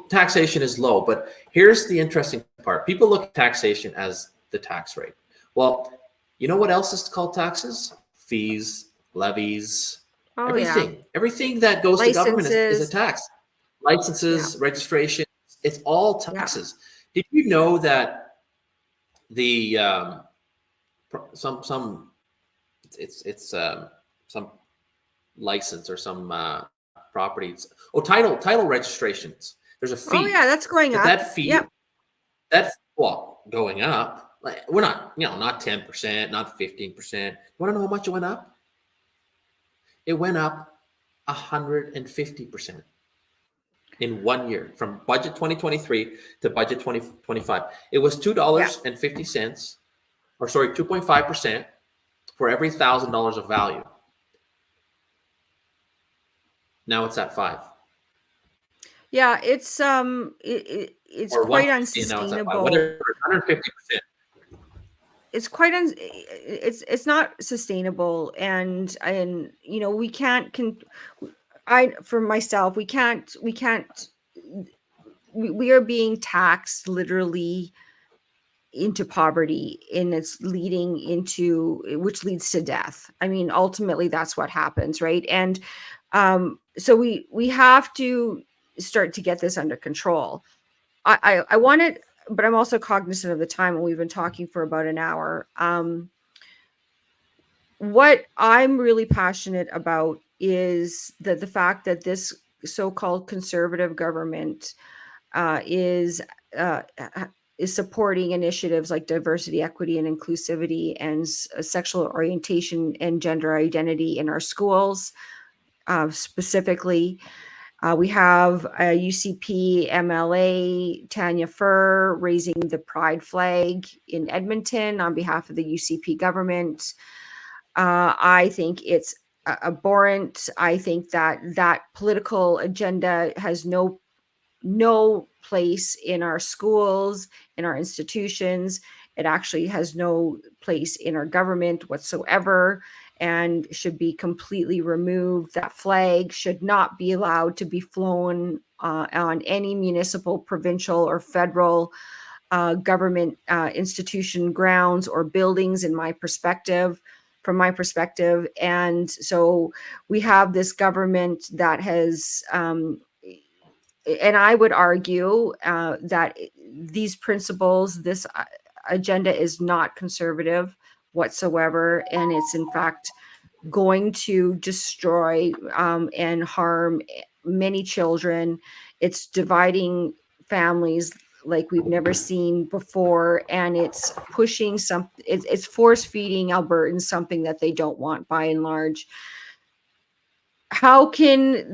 Taxation is low, but here's the interesting part. People look at taxation as the tax rate. Well, you know what else is called taxes? Fees, levies, everything that goes to government is a tax. Licenses, registration, it's all taxes. Did you know that the some license or some properties, title registrations, there's a fee. Oh yeah, that's going up. That fee, that's going up. Like, we're not, not 10%, not 15%. You want to know how much it went up? It went up 150% in 1 year, from budget 2023 to budget 2025. It was $2.50, or sorry, 2.5% for every $1,000 of value. Now it's at 5. Yeah, it's quite unsustainable. 150%. It's quite it's not sustainable, and we can't for myself, we are being taxed literally into poverty, and it's which leads to death. I mean, ultimately that's what happens, right? And so we have to start to get this under control. I want it, but I'm also cognizant of the time, and we've been talking for about an hour. What I'm really passionate about is the fact that this so-called conservative government is supporting initiatives like diversity, equity, and inclusivity, and sexual orientation and gender identity in our schools, specifically. We have a UCP MLA, Tanya Furr, raising the pride flag in Edmonton on behalf of the UCP government. I think it's abhorrent. I think that political agenda has no place in our schools, in our institutions. It actually has no place in our government whatsoever, and should be completely removed. That flag should not be allowed to be flown on any municipal, provincial, or federal government institution grounds or buildings, from my perspective. And so we have this government that has, and I would argue that these principles, this agenda is not conservative whatsoever, and it's in fact going to destroy and harm many children. It's dividing families like we've never seen before, and it's pushing it's force feeding Albertans something that they don't want, by and large. How can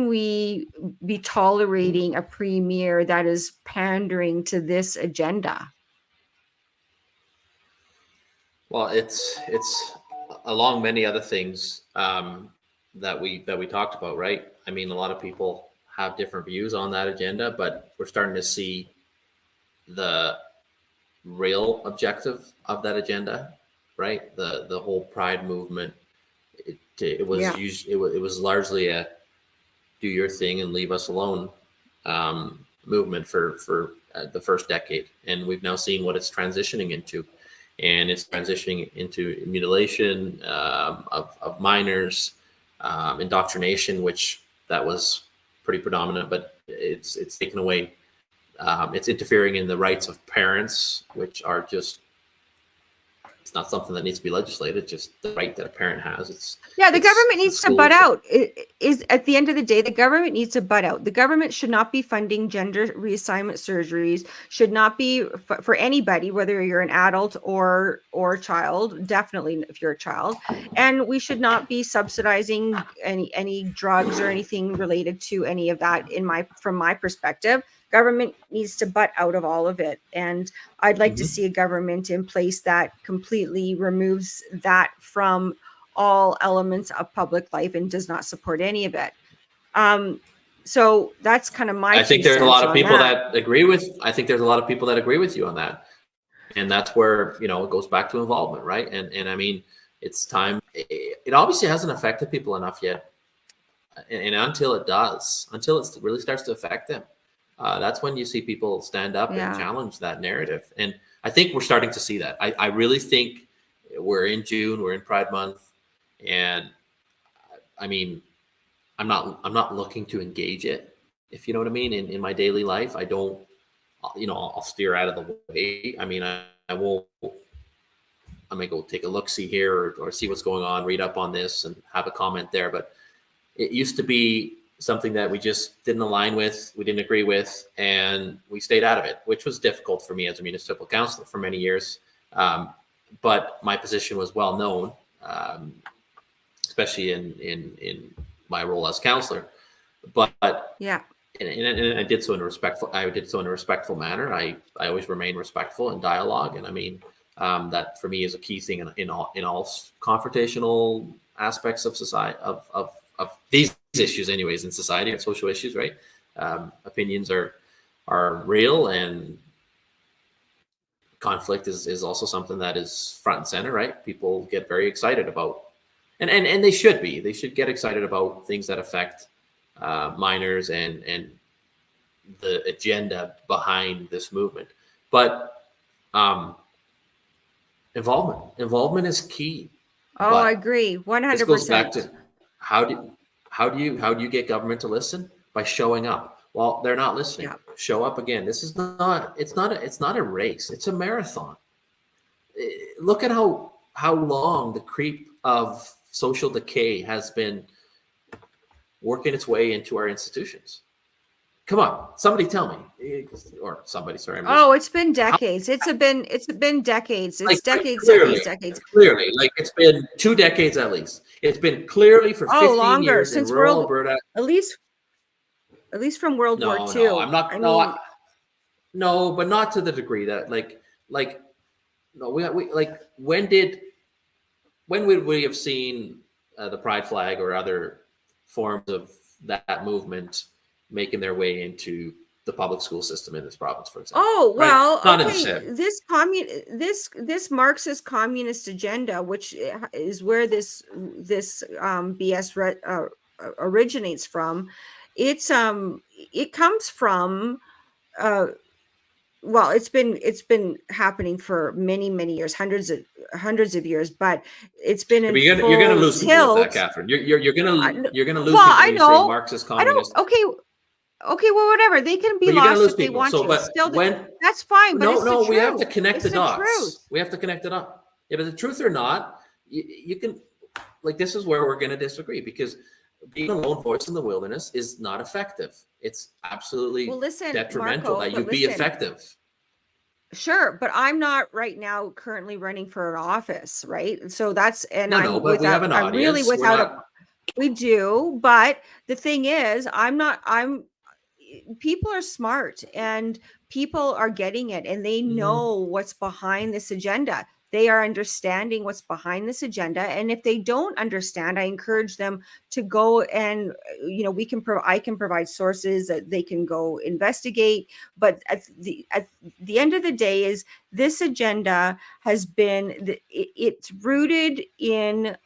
we be tolerating a premier that is pandering to this agenda? Well, it's along many other things that we talked about, right? I mean, a lot of people have different views on that agenda, but we're starting to see the real objective of that agenda, right? The whole pride movement. It was largely a do your thing and leave us alone movement for the first decade, and we've now seen what it's transitioning into. And it's transitioning into mutilation of minors, indoctrination, which that was pretty predominant, but it's taken away. It's interfering in the rights of parents, which are just It's not something that needs to be legislated, just the right that a parent has. The government needs to butt out. It is, at the end of the day, the government needs to butt out. The government should not be funding gender reassignment surgeries, should not be for anybody, whether you're an adult or a child, definitely if you're a child. And we should not be subsidizing any drugs or anything related to any of that from my perspective. Government needs to butt out of all of it. And I'd like to see a government in place that completely removes that from all elements of public life and does not support any of it. So that's kind of my. I think there's a lot of people that agree with. I think there's a lot of people that agree with you on that, and that's where it goes back to involvement, right? And I mean, it's time. It obviously hasn't affected people enough yet, and until it does, until it really starts to affect them, that's when you see people stand up and challenge that narrative. And I think we're starting to see that. I really think we're in June, we're in Pride Month, and I mean, I'm not looking to engage it, if you know what I mean, in my daily life. I don't, I'll steer out of the way. I mean, I won't, I may go take a look-see here or see what's going on, read up on this and have a comment there. But it used to be something that we just didn't align with, we didn't agree with, and we stayed out of it, which was difficult for me as a municipal councillor for many years. But my position was well known, especially in my role as councillor. But yeah, and I did so in a respectful manner. I always remain respectful in dialogue, and I mean that for me is a key thing in all confrontational aspects of society of these issues, anyways, in society and social issues, right? Opinions are real, and conflict is also something that is front and center, right? People get very excited about, and they should be. They should get excited about things that affect minors and the agenda behind this movement. But involvement is key. Oh, I agree, 100%. This goes back to how do you get government to listen? By showing up. Well, they're not listening. Yeah. Show up again. This is not. It's not a race. It's a marathon. Look at how long the creep of social decay has been working its way into our institutions. Come on, somebody tell me, or somebody. Sorry. It's been decades. It's been decades. It's decades. Decades. Clearly, like it's been 2 decades at least. It's been clearly for 15 longer, years since in rural Alberta. At least from World War II. No, I'm not. No, but not to the degree that when would we have seen the Pride flag or other forms of that movement making their way into the public school system in this province, for example? Oh, well, right? This Marxist communist agenda, which is where this BS originates from. It comes from it's been happening for many years, hundreds of years, but it's been in you're going to lose people with that, Catherine. You're going to lose people when you say Marxist communist. Okay, well, whatever. They can be lost if they want to. But still, that's fine. But we have to connect the dots. We have to connect it up. Yeah, but the truth or not, you can, this is where we're going to disagree, because being a lone voice in the wilderness is not effective. It's absolutely detrimental, Marco, that you be effective. Sure, but I'm not right now currently running for an office, right? So that's but we have an audience. I'm really without we do, but the thing is, people are smart and people are getting it, and they know what's behind this agenda. They are understanding what's behind this agenda. And if they don't understand, I encourage them to go and, I can provide sources that they can go investigate. But at the end of the day is this agenda has been, it's rooted in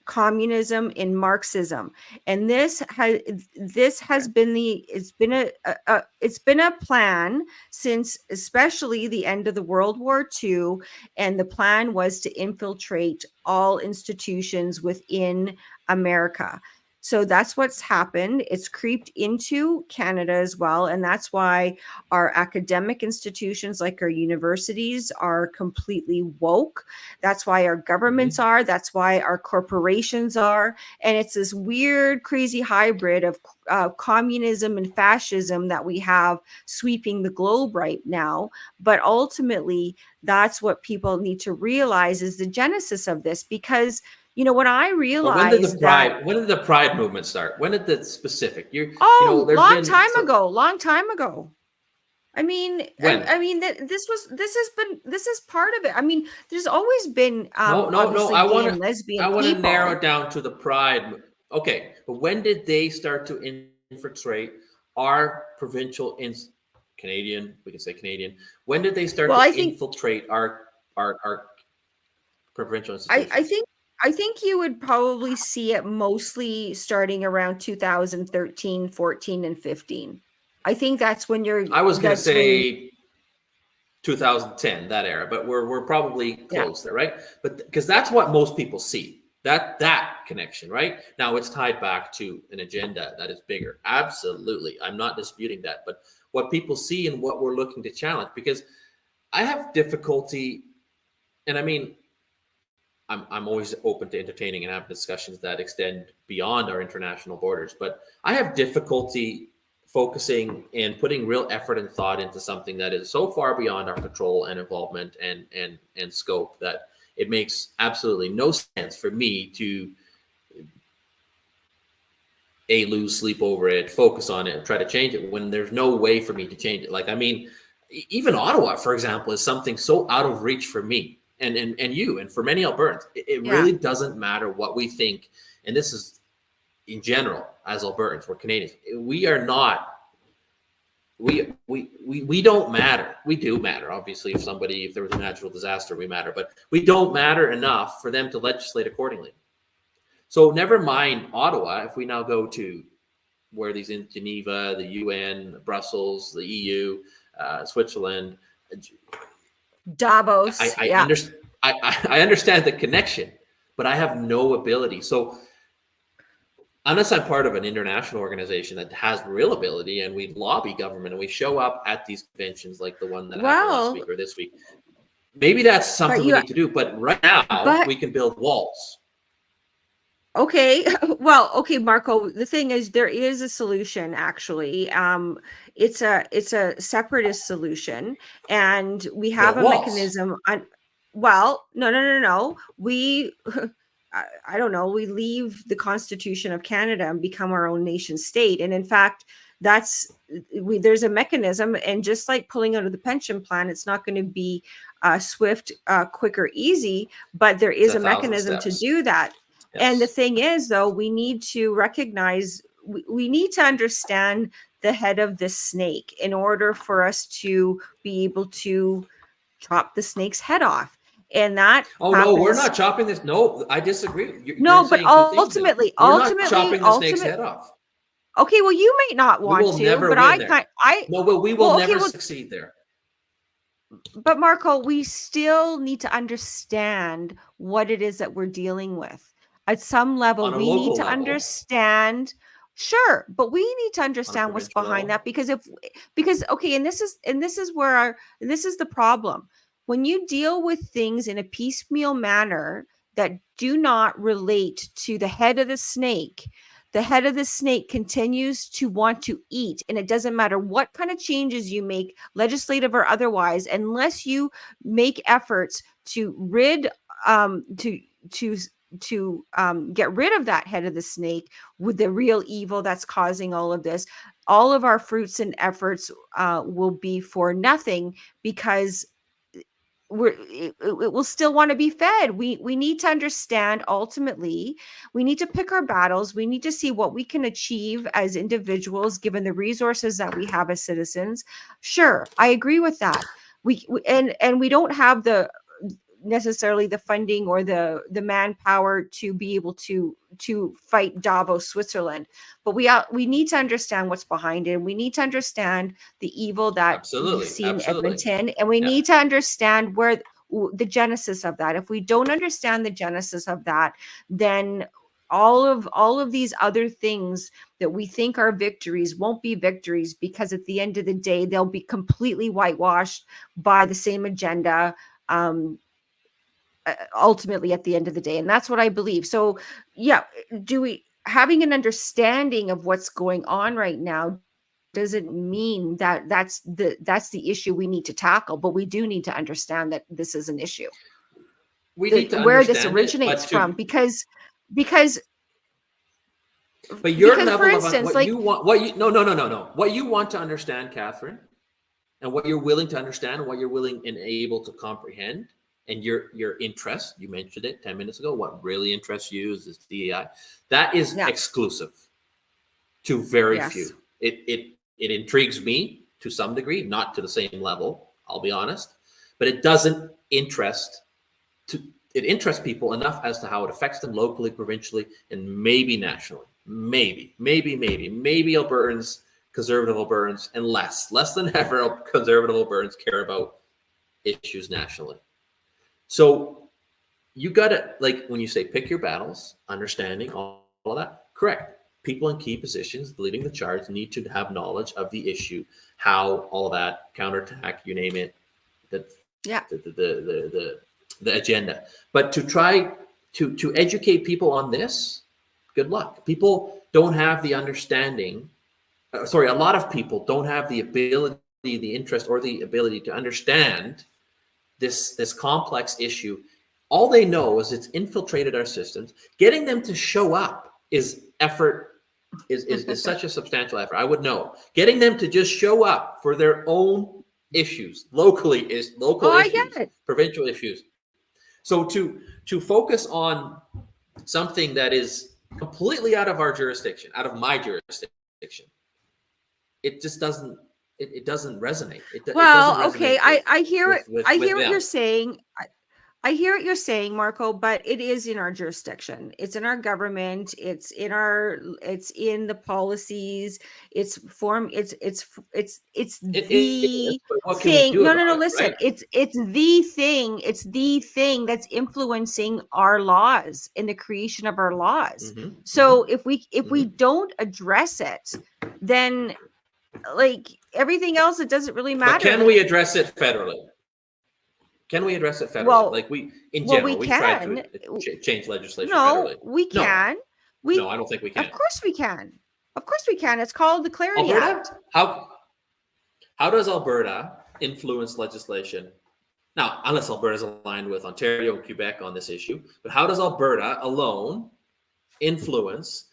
communism, in Marxism, and this has been it's been a plan since especially the end of the World War II, and the plan was to infiltrate all institutions within America. So that's what's happened. It's creeped into Canada as well. And that's why our academic institutions, like our universities, are completely woke. That's why our governments are. That's why our corporations are. And it's this weird, crazy hybrid of communism and fascism that we have sweeping the globe right now. But ultimately, that's what people need to realize is the genesis of this, because when I But when did realized that, when did the pride movement start? When did the specific? There's long been time ago. I mean, when? this is part of it. I mean, there's always been No. obviously gay and lesbian I want to people. narrow it down to the pride. Okay, but when did they start to infiltrate our provincial Canadian? We can say Canadian. When did they start to infiltrate our provincial institutions? I think you would probably see it mostly starting around 2013, 14, and 15. I think that's when I was going to say 2010, that era, but we're probably close there, right? But because that's what most people see, that connection, right? Now it's tied back to an agenda that is bigger. Absolutely, I'm not disputing that, but what people see and what we're looking to challenge, because I have difficulty, and I mean, I'm always open to entertaining and have discussions that extend beyond our international borders, but I have difficulty focusing and putting real effort and thought into something that is so far beyond our control and involvement and scope that it makes absolutely no sense for me to lose sleep over it, focus on it, try to change it when there's no way for me to change it. Like, I mean, even Ottawa, for example, is something so out of reach for me and you and for many Albertans. It really doesn't matter what we think, and this is in general as Albertans, we're Canadians. We are not. We don't matter. We do matter, obviously. If there was a natural disaster, we matter, but we don't matter enough for them to legislate accordingly. So never mind Ottawa. If we now go to where these in Geneva, the UN, Brussels, the EU, Switzerland, Davos. I understand the connection, but I have no ability. So unless I'm part of an international organization that has real ability and we lobby government and we show up at these conventions like the one that happened last week or this week, maybe that's something we need to do. But right now we can build walls. Okay. Well, okay, Marco, the thing is there is a solution actually. It's a separatist solution, and we have a mechanism on. Well, no. We I don't know, we leave the Constitution of Canada and become our own nation state. And in fact, there's a mechanism, and just like pulling out of the pension plan, it's not going to be swift, quick, or easy, but there is a mechanism to do that. Yes. And the thing is, though, we need to recognize, we need to understand the head of the snake in order for us to be able to chop the snake's head off. And that no, we're not chopping this. No, I disagree. But ultimately, not chopping the snake's head off. Okay, well, you may not want to, but we will never succeed there. But Marco, we still need to understand what it is that we're dealing with. At some level, we need to understand. Sure, but we need to understand what's behind that, because okay, and this is the problem. When you deal with things in a piecemeal manner that do not relate to the head of the snake continues to want to eat, and it doesn't matter what kind of changes you make, legislative or otherwise, unless you make efforts to get rid of that head of the snake with the real evil that's causing all of this. All of our fruits and efforts will be for nothing, because it will still want to be fed. We need to understand, ultimately, we need to pick our battles. We need to see what we can achieve as individuals, given the resources that we have as citizens. Sure, I agree with that. We don't have necessarily the funding or the manpower to be able to fight Davos, Switzerland, but we need to understand what's behind it. We need to understand the evil that we see in Edmonton, and we need to understand where the genesis of that. If we don't understand the genesis of that, then all of these other things that we think are victories won't be victories, because at the end of the day, they'll be completely whitewashed by the same agenda, ultimately at the end of the day. And that's what I believe. So yeah, having an understanding of what's going on right now doesn't mean that that's the issue we need to tackle, but we do need to understand that this is an issue. We need to where this understand originates from, because but your because, level for instance, of what you want, what you want to understand, Catherine, and what you're willing to understand, and what you're willing and able to comprehend, and your interest, you mentioned it 10 minutes ago, what really interests you is this DEI. That is exclusive to very few. It intrigues me to some degree, not to the same level, I'll be honest, but it doesn't it interests people enough as to how it affects them locally, provincially, and maybe nationally. Maybe Albertans, conservative Albertans, and less than ever conservative Albertans care about issues nationally. So you got to, like, when you say pick your battles, understanding all of that, correct. People in key positions leading the charge need to have knowledge of the issue, how all of that, counterattack, you name it, the agenda. But to try to educate people on this, good luck. People don't have the understanding. A lot of people don't have the ability, the interest, or the ability to understand this complex issue. All they know is it's infiltrated our systems. Getting them to show up is such a substantial effort. I would know. Getting them to just show up for their own issues locally is local issues, I get it. Provincial issues. So to focus on something that is completely out of our jurisdiction, out of my jurisdiction, it just doesn't. It doesn't resonate. It doesn't resonate. Okay, I hear it. I hear what you're saying. I hear what you're saying, Marco, but it is in our jurisdiction. It's in our government. It's in the policies. It's the thing. No. Listen, right? It's the thing. It's the thing that's influencing our laws in the creation of our laws. Mm-hmm. So if we don't address it, then like everything else, it doesn't really matter. But can we address it federally? Can we address it federally? Well, like we've tried to change legislation federally. We can. No, I don't think we can. Of course we can. It's called the Clarity Act. How does Alberta influence legislation? Now, unless Alberta is aligned with Ontario and Quebec on this issue, but how does Alberta alone influence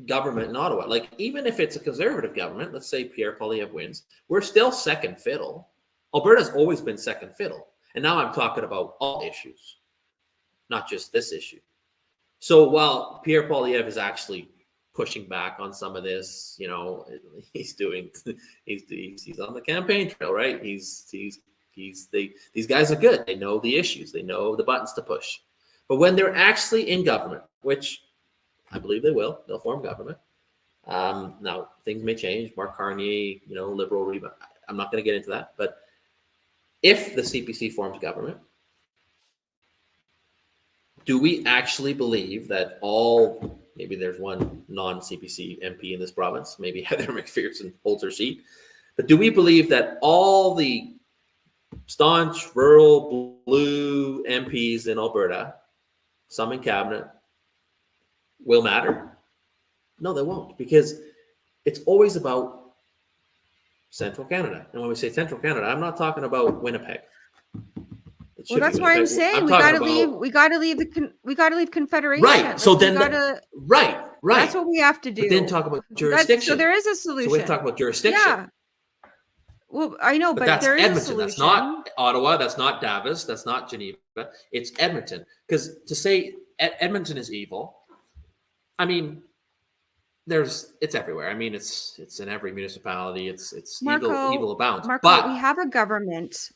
government in Ottawa? Like, even if it's a conservative government, let's say Pierre Poilievre wins, we're still second fiddle. Alberta's always been second fiddle. And now I'm talking about all issues, not just this issue. So while Pierre Poilievre is actually pushing back on some of this, he's on the campaign trail, right? These guys are good. They know the issues. They know the buttons to push. But when they're actually in government, which I believe they'll form government. Now things may change. Mark Carney, Liberal rebound. I'm not going to get into that, but if the CPC forms government, do we actually believe that maybe there's one non-CPC MP in this province, maybe Heather McPherson holds her seat, but do we believe that all the staunch rural blue MPs in Alberta, some in cabinet, will matter? No, they won't, because it's always about Central Canada. And when we say Central Canada, I'm not talking about Winnipeg. Well, that's why I'm saying we got to leave Confederation. Right. Like, so then, right. That's what we have to do. But then talk about jurisdiction. So there is a solution. So we have to talk about jurisdiction. Yeah. Well, I know, but that's there is Edmonton. a solution. That's not Ottawa. That's not Davos. That's not Geneva. It's Edmonton. Because to say Edmonton is evil, I mean, it's everywhere. I mean, it's in every municipality. It's Marco, evil abounds. Marco, but we have a government.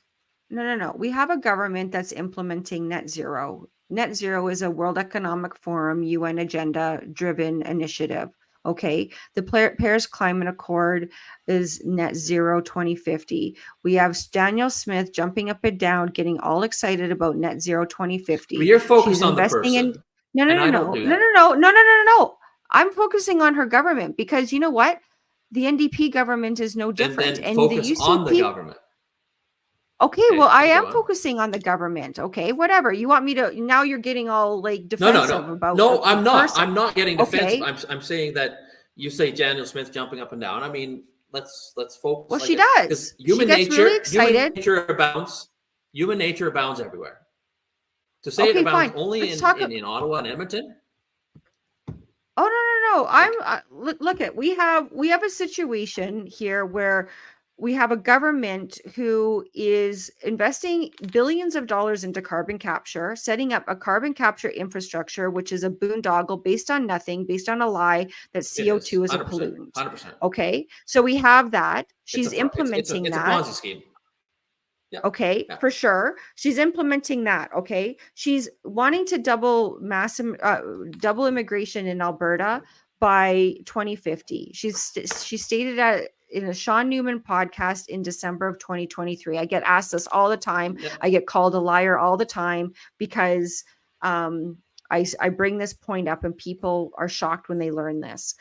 No. We have a government that's implementing net zero. Net zero is a World Economic Forum UN agenda-driven initiative. Okay, the Paris Climate Accord is net zero 2050. We have Danielle Smith jumping up and down, getting all excited about net zero 2050. But you're focused on the person. No, no, And no, I don't no, do no, that. no, no, no, no, no, no. I'm focusing on her government because you know what? The NDP government is no different. Then And the focus on the UCP, government. okay, well, Okay, I you am go on. focusing on the government. Okay, whatever. You want me to, now you're getting all like No, no, defensive no, about no. the I'm not. person. I'm not getting defensive. Okay. I'm saying that you say Daniel Smith jumping up and down. I mean, let's Well, focus like she it, because does. She gets really excited. human nature abounds everywhere. To say it Okay, abounds fine. only Let's talk. in Ottawa and Edmonton, Oh, no, no, no. like, Look at, we have a situation here where we have a government who is investing billions of dollars into carbon capture, setting up a carbon capture infrastructure, which is a boondoggle based on nothing, based on a lie that it is CO2 is a 100%, pollutant. 100%. Okay. So we have that. It's She's implementing it's a that. Ponzi scheme. Yeah, Okay, yeah. for sure. She's implementing that. Okay. She's wanting to double immigration in Alberta by 2050. She stated that in a Sean Newman podcast in December of 2023. I get asked this all the time. Yeah. I get called a liar all the time because I bring this point up and people are shocked when they learn this,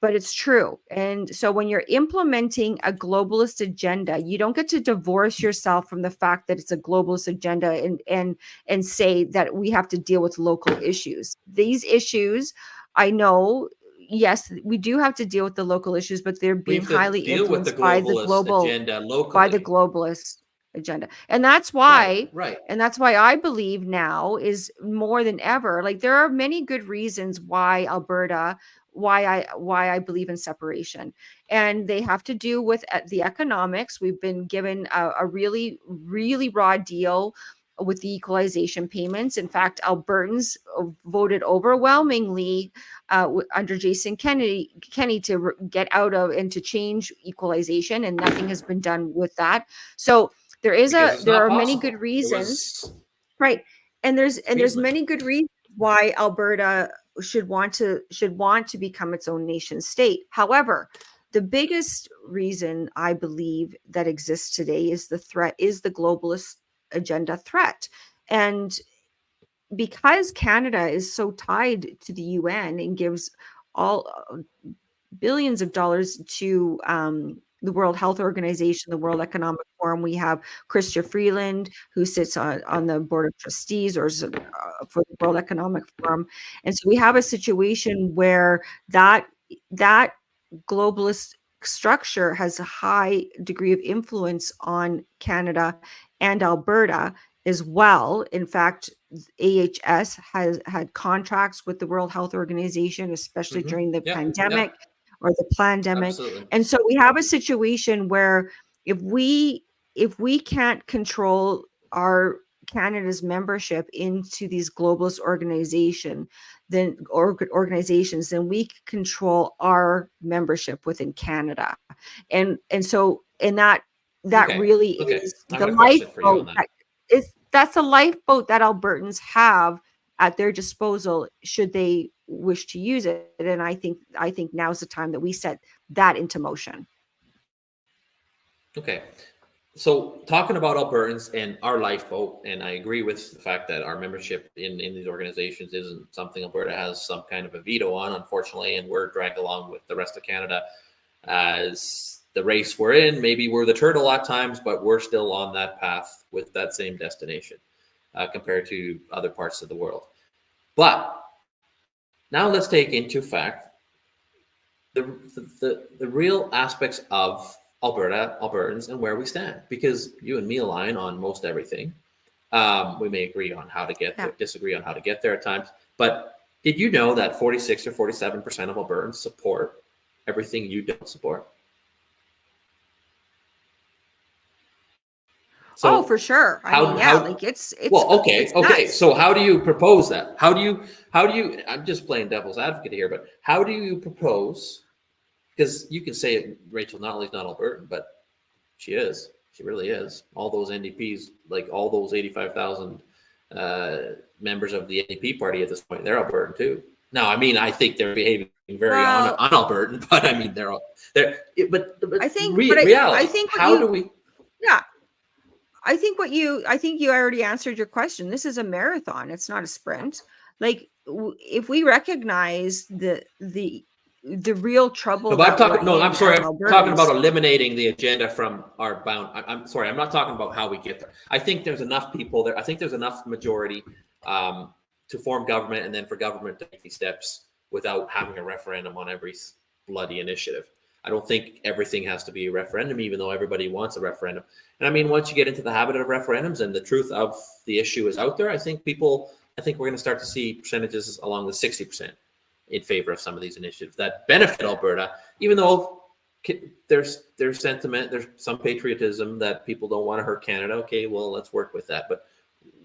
but it's true. And so when you're implementing a globalist agenda, you don't get to divorce yourself from the fact that it's a globalist agenda and say that we have to deal with local issues. These issues, I know, yes, we do have to deal with the local issues, but they're We being have to highly deal with the influenced by the globalist agenda locally. globalist agenda. And that's Right, why right. I believe now is more than ever, like there are many good reasons why Alberta, why I believe in separation, and they have to do with the economics. We've been given a really raw deal with the equalization payments. In fact, Albertans voted overwhelmingly under Jason Kenney to get out of and to change equalization, and nothing has been done with that. So Because it's there not are many good possible. It reasons, was right? And there's amusement. many good reasons why Alberta should want to become its own nation state. However, the biggest reason I believe that exists today is the globalist agenda threat. And because Canada is so tied to the UN and gives all billions of dollars to the World Health Organization, the World Economic Forum. We have Chrystia Freeland, who sits on the board of trustees or for the World Economic Forum. And so we have a situation where that globalist structure has a high degree of influence on Canada and Alberta as well. In fact, AHS has had contracts with the World Health Organization, especially during the pandemic or the pandemic. Absolutely. And so we have a situation where if we can't control our Canada's membership into these globalist organizations, then we control our membership within Canada. And that Okay. really Okay. is I the got a question for you on lifeboat that. that's a lifeboat that Albertans have at their disposal should they wish to use it. And I think now's the time that we set that into motion. Okay. So talking about Albertans and our lifeboat, and I agree with the fact that our membership in these organizations isn't something Alberta has some kind of a veto on, unfortunately, and we're dragged along with the rest of Canada as the race we're in. Maybe we're the turtle at times, but we're still on that path with that same destination compared to other parts of the world. But now let's take into fact the real aspects of Albertans, and where we stand, because you and me align on most everything. We may agree on how to get there, disagree on how to get there at times. But did you know that 46 or 47% of Albertans support everything you don't support? So for sure. It's well, okay, it's okay. nuts. So how do you propose that? How do you? I'm just playing devil's advocate here, but how do you propose? Because you can say Rachel Notley's not Albertan, but she is. She really is. All those NDPs, like all those 85,000 members of the NDP party at this point, they're Albertan too. Now, I mean, I think they're behaving very un-Albertan, but I mean, they're. But I think reality. I think how do we? Yeah. I think you already answered your question. This is a marathon. It's not a sprint. Like if we recognize the real trouble No, but I'm that we're talking. No, in I'm sorry. as I'm talking about Albertans. eliminating the agenda from our bound. I'm sorry. I'm not talking about how we get there. I think there's enough people there. I think there's enough majority to form government, and then for government to take these steps without having a referendum on every bloody initiative. I don't think everything has to be a referendum, even though everybody wants a referendum. And I mean, once you get into the habit of referendums and the truth of the issue is out there, I think we're going to start to see percentages along the 60% in favor of some of these initiatives that benefit Alberta, even though there's sentiment, there's some patriotism that people don't want to hurt Canada. Okay, well, let's work with that, but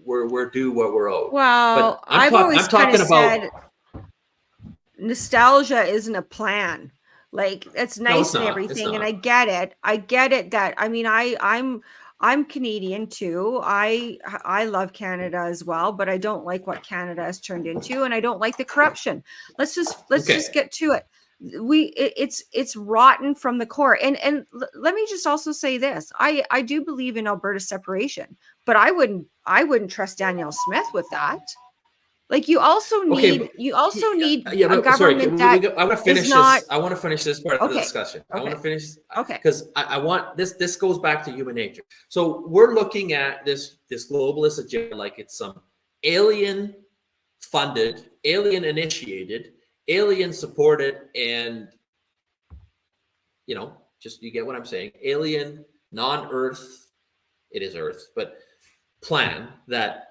we're due what we're owed. Well, But I've always I'm kind of talking about said nostalgia isn't a plan. Like, it's no, it's nice and not. It's everything, and not. I get it that, I mean, I'm Canadian too. I love Canada as well, but I don't like what Canada has turned into, and I don't like the corruption. Let's just get to it. It's rotten from the core. And let me just also say this. I do believe in Alberta separation, but I wouldn't trust Danielle Smith with that. Like, you also need a government that I want to finish is not this. I want to finish this part of the okay. discussion. I want to Okay. finish Okay. because I want this. This goes back to human nature. So we're looking at this globalist agenda like it's some alien funded, alien initiated, alien supported, and just you get what I'm saying. Alien, non-Earth. It is Earth, but plan that.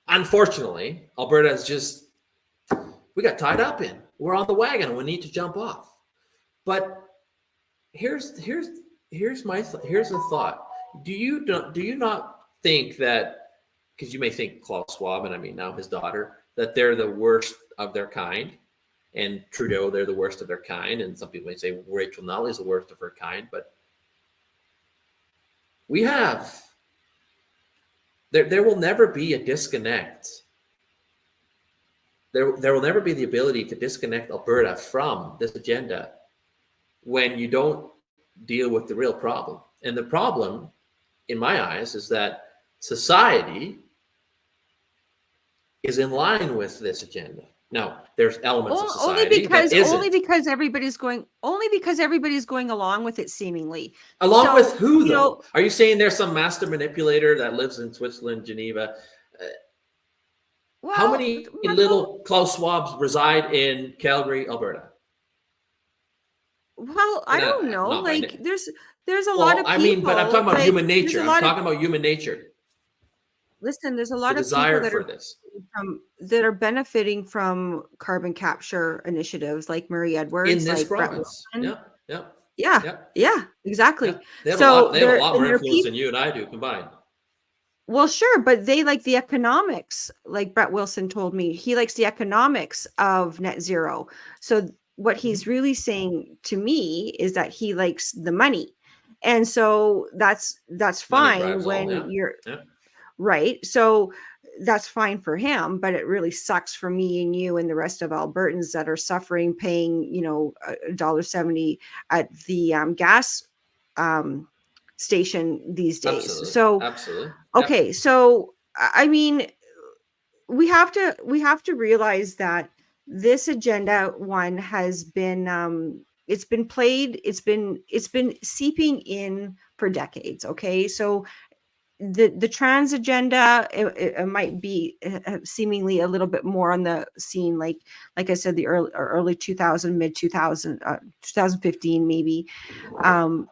Unfortunately, Alberta is just, we got tied up in. We're on the wagon and we need to jump off. But here's the thought. Do you not think that, because you may think Klaus Schwab, and I mean now his daughter, that they're the worst of their kind, and Trudeau, they're the worst of their kind, and some people may say Rachel Notley is the worst of her kind, but we have. There will never be a disconnect. There will never be the ability to disconnect Alberta from this agenda when you don't deal with the real problem. And the problem, in my eyes, is that society is in line with this agenda. Now, there's elements of society that isn't. Only because everybody's going along with it, seemingly. Along with who, though? Are you saying there's some master manipulator that lives in Switzerland, Geneva? How many little Klaus Schwabs reside in Calgary, Alberta? Well, I don't know. Like, there's a lot of people. I mean, but I'm talking about human nature. I'm talking about human nature. Listen, there's a lot of people that are benefiting from carbon capture initiatives, like Murray Edwards, in this like province. Yeah, exactly. Yeah. They have a lot more influence than you and I do combined. Well, sure, but they like the economics. Like Brett Wilson told me, he likes the economics of net zero. So what he's really saying to me is that he likes the money, and so that's fine when you're. Right. So that's fine for him, but it really sucks for me and you and the rest of Albertans that are suffering, paying, $1.70 at the gas station these days. Absolutely. Okay. So, I mean, we have to realize that this agenda one has been, it's been played, it's been seeping in for decades. Okay. So, the trans agenda, it might be seemingly a little bit more on the scene, like I said, the early 2000, mid 2000, 2015 maybe,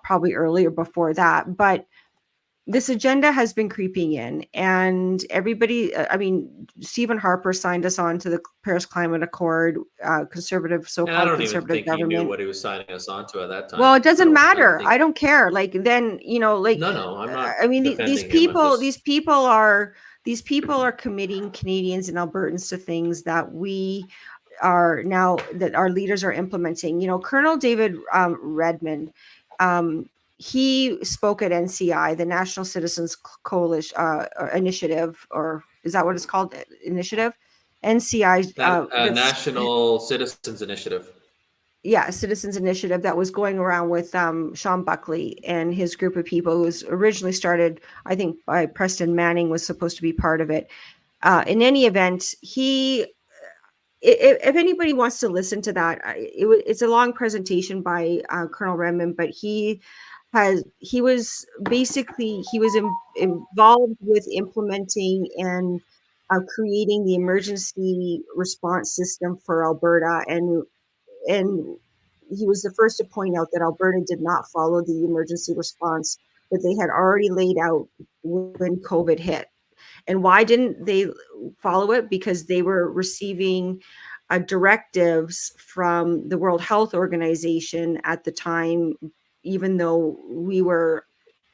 probably earlier before that. But this agenda has been creeping in, and everybody, I mean, Stephen Harper signed us on to the Paris Climate Accord, so-called conservative government. I don't even think he knew what he was signing us on to at that time. Well, it doesn't matter. I don't care. Like, then, like, no, I'm not. I mean, these people are committing Canadians and Albertans to things that we are now, that our leaders are implementing. Colonel David Redmond, he spoke at NCI, the National Citizens Coalition Initiative, or is that what it's called? Initiative? NCI. National Citizens Initiative. Yeah, Citizens Initiative that was going around with Sean Buckley and his group of people. It was originally started, I think, by Preston Manning was supposed to be part of it. In any event, he if anybody wants to listen to that, it's a long presentation by Colonel Redmond, but he was involved with implementing and creating the emergency response system for Alberta, and he was the first to point out that Alberta did not follow the emergency response that they had already laid out when COVID hit. And why didn't they follow it? Because they were receiving directives from the World Health Organization at the time, even though we were,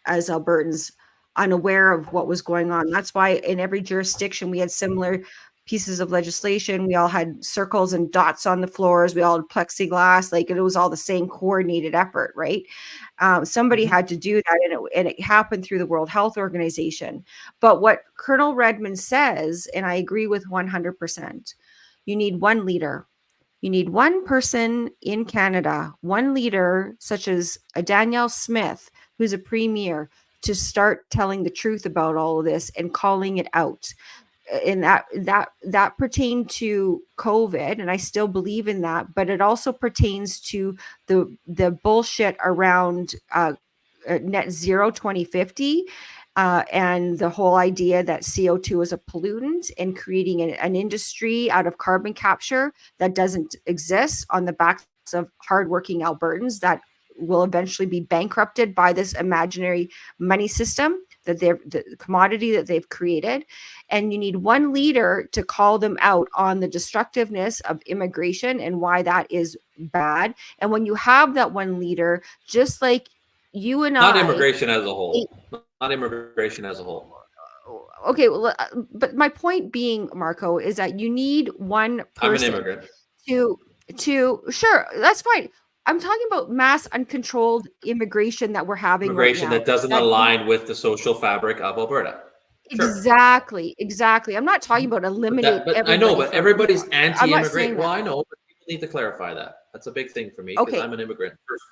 as Albertans, unaware of what was going on. That's why in every jurisdiction we had similar pieces of legislation. We all had circles and dots on the floors. We all had plexiglass. Like, it was all the same coordinated effort, right? Somebody had to do that, and it happened through the World Health Organization. But what Colonel Redmond says, and I agree with 100%, you need one leader. You need one person in Canada, one leader, such as a Danielle Smith, who's a premier, to start telling the truth about all of this and calling it out. And that pertained to COVID, and I still believe in that, but it also pertains to the bullshit around net zero 2050, and the whole idea that CO2 is a pollutant, and creating an industry out of carbon capture that doesn't exist on the backs of hardworking Albertans that will eventually be bankrupted by this imaginary money system, that the commodity that they've created. And you need one leader to call them out on the destructiveness of immigration and why that is bad. And when you have that one leader, just like you and not immigration as a whole, not immigration as a whole. Okay, well, but my point being, Marco, is that you need one person. I'm an immigrant. To sure, that's fine. I'm talking about mass uncontrolled immigration that we're having immigration right now. that doesn't align with the social fabric of Alberta. Exactly. I'm not talking about eliminate. But I know, but everybody's anti-immigrant. Well, I know, but people need to clarify that. That's a big thing for me, because I'm an immigrant first.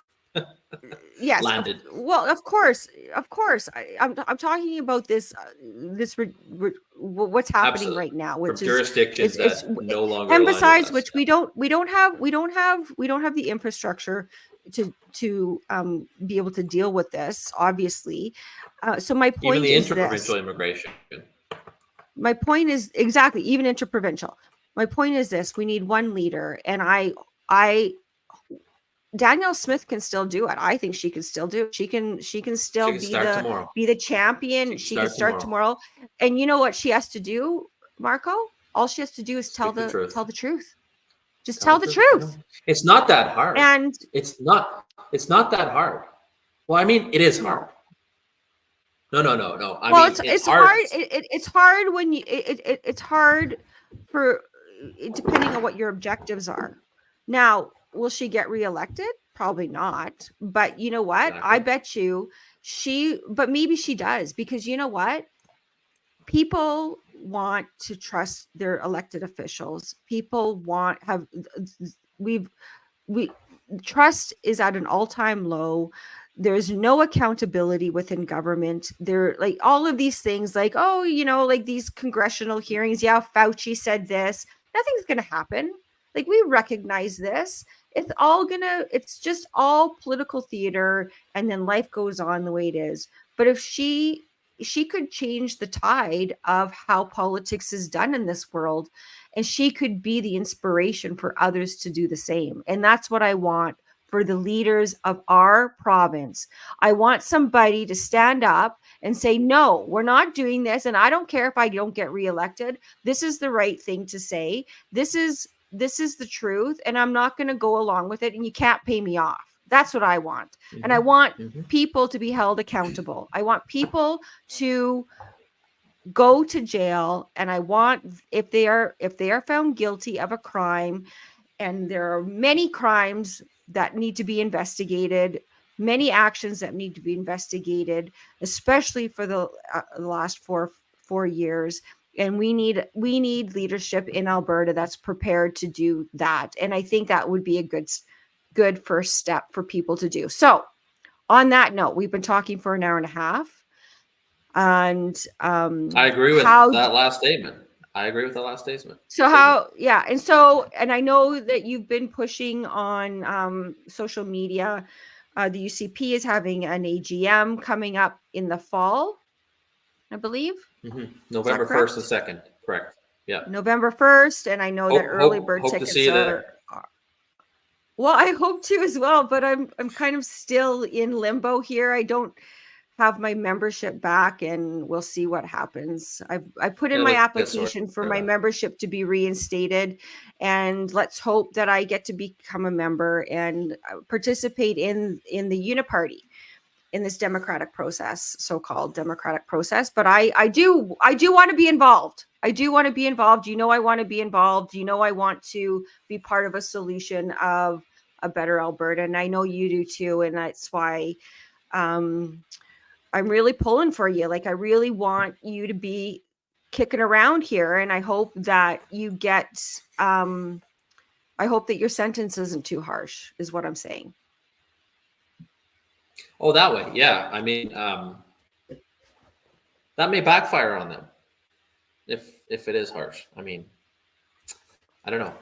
Yes. Landed. Well, of course. I'm talking about this what's happening right now, which from jurisdictions that no longer. And besides which, we don't have the infrastructure to be able to deal with this, obviously. So my point even the is interprovincial immigration. My point is exactly, even interprovincial. My point is this: we need one leader, and Danielle Smith can still do it. I think she can still do it. She can still be the champion. She can start tomorrow. And you know what she has to do, Marco? All she has to do is tell the truth. Just tell the truth. It's not that hard. And it's not that hard. Well, I mean, it is hard. No. It's hard. It's hard when you. It's hard for, depending on what your objectives are. Now, will she get reelected? Probably not. But you know what? Exactly. I bet you but maybe she does, because you know what? People want to trust their elected officials. People trust is at an all-time low. There's no accountability within government. There, like, all of these things, like, like these congressional hearings. Yeah, Fauci said this. Nothing's going to happen. Like, we recognize this. It's just all political theater, and then life goes on the way it is. But if she could change the tide of how politics is done in this world, and she could be the inspiration for others to do the same. And that's what I want for the leaders of our province. I want somebody to stand up and say, no, we're not doing this. And I don't care if I don't get reelected. This is the right thing to say. This is the truth, and I'm not going to go along with it, and you can't pay me off. That's what I want. Mm-hmm. And I want people to be held accountable. I want people to go to jail, and I want, if they are found guilty of a crime, and there are many crimes that need to be investigated, many actions that need to be investigated, especially for the last four years. And we need leadership in Alberta that's prepared to do that. And I think that would be a good first step for people to do. So on that note, we've been talking for an hour and a half. And I agree with that last statement. I agree with the last statement. So and I know that you've been pushing on social media. The UCP is having an AGM coming up in the fall, I believe. November 1st and 2nd, correct? Yeah. November 1st, and I know that early bird hope to tickets see you are. there. Well, I hope to as well, but I'm kind of still in limbo here. I don't have my membership back, and we'll see what happens. I put in my application for my membership to be reinstated, and let's hope that I get to become a member and participate in the Uniparty in this democratic process, so-called democratic process. But I do want to be involved. I do want to be involved. I want to be involved. I want to be part of a solution of a better Alberta, and I know you do too. And that's why I'm really pulling for you. Like, I really want you to be kicking around here, and I hope that you get. I hope that your sentence isn't too harsh, is what I'm saying. Oh, that way. Yeah. I mean, that may backfire on them if it is harsh. I mean, I don't know.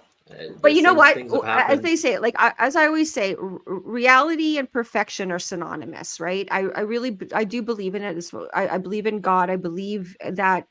But you know what? As they say, like, as I always say, reality and perfection are synonymous, right? I do believe in it. I believe in God. I believe that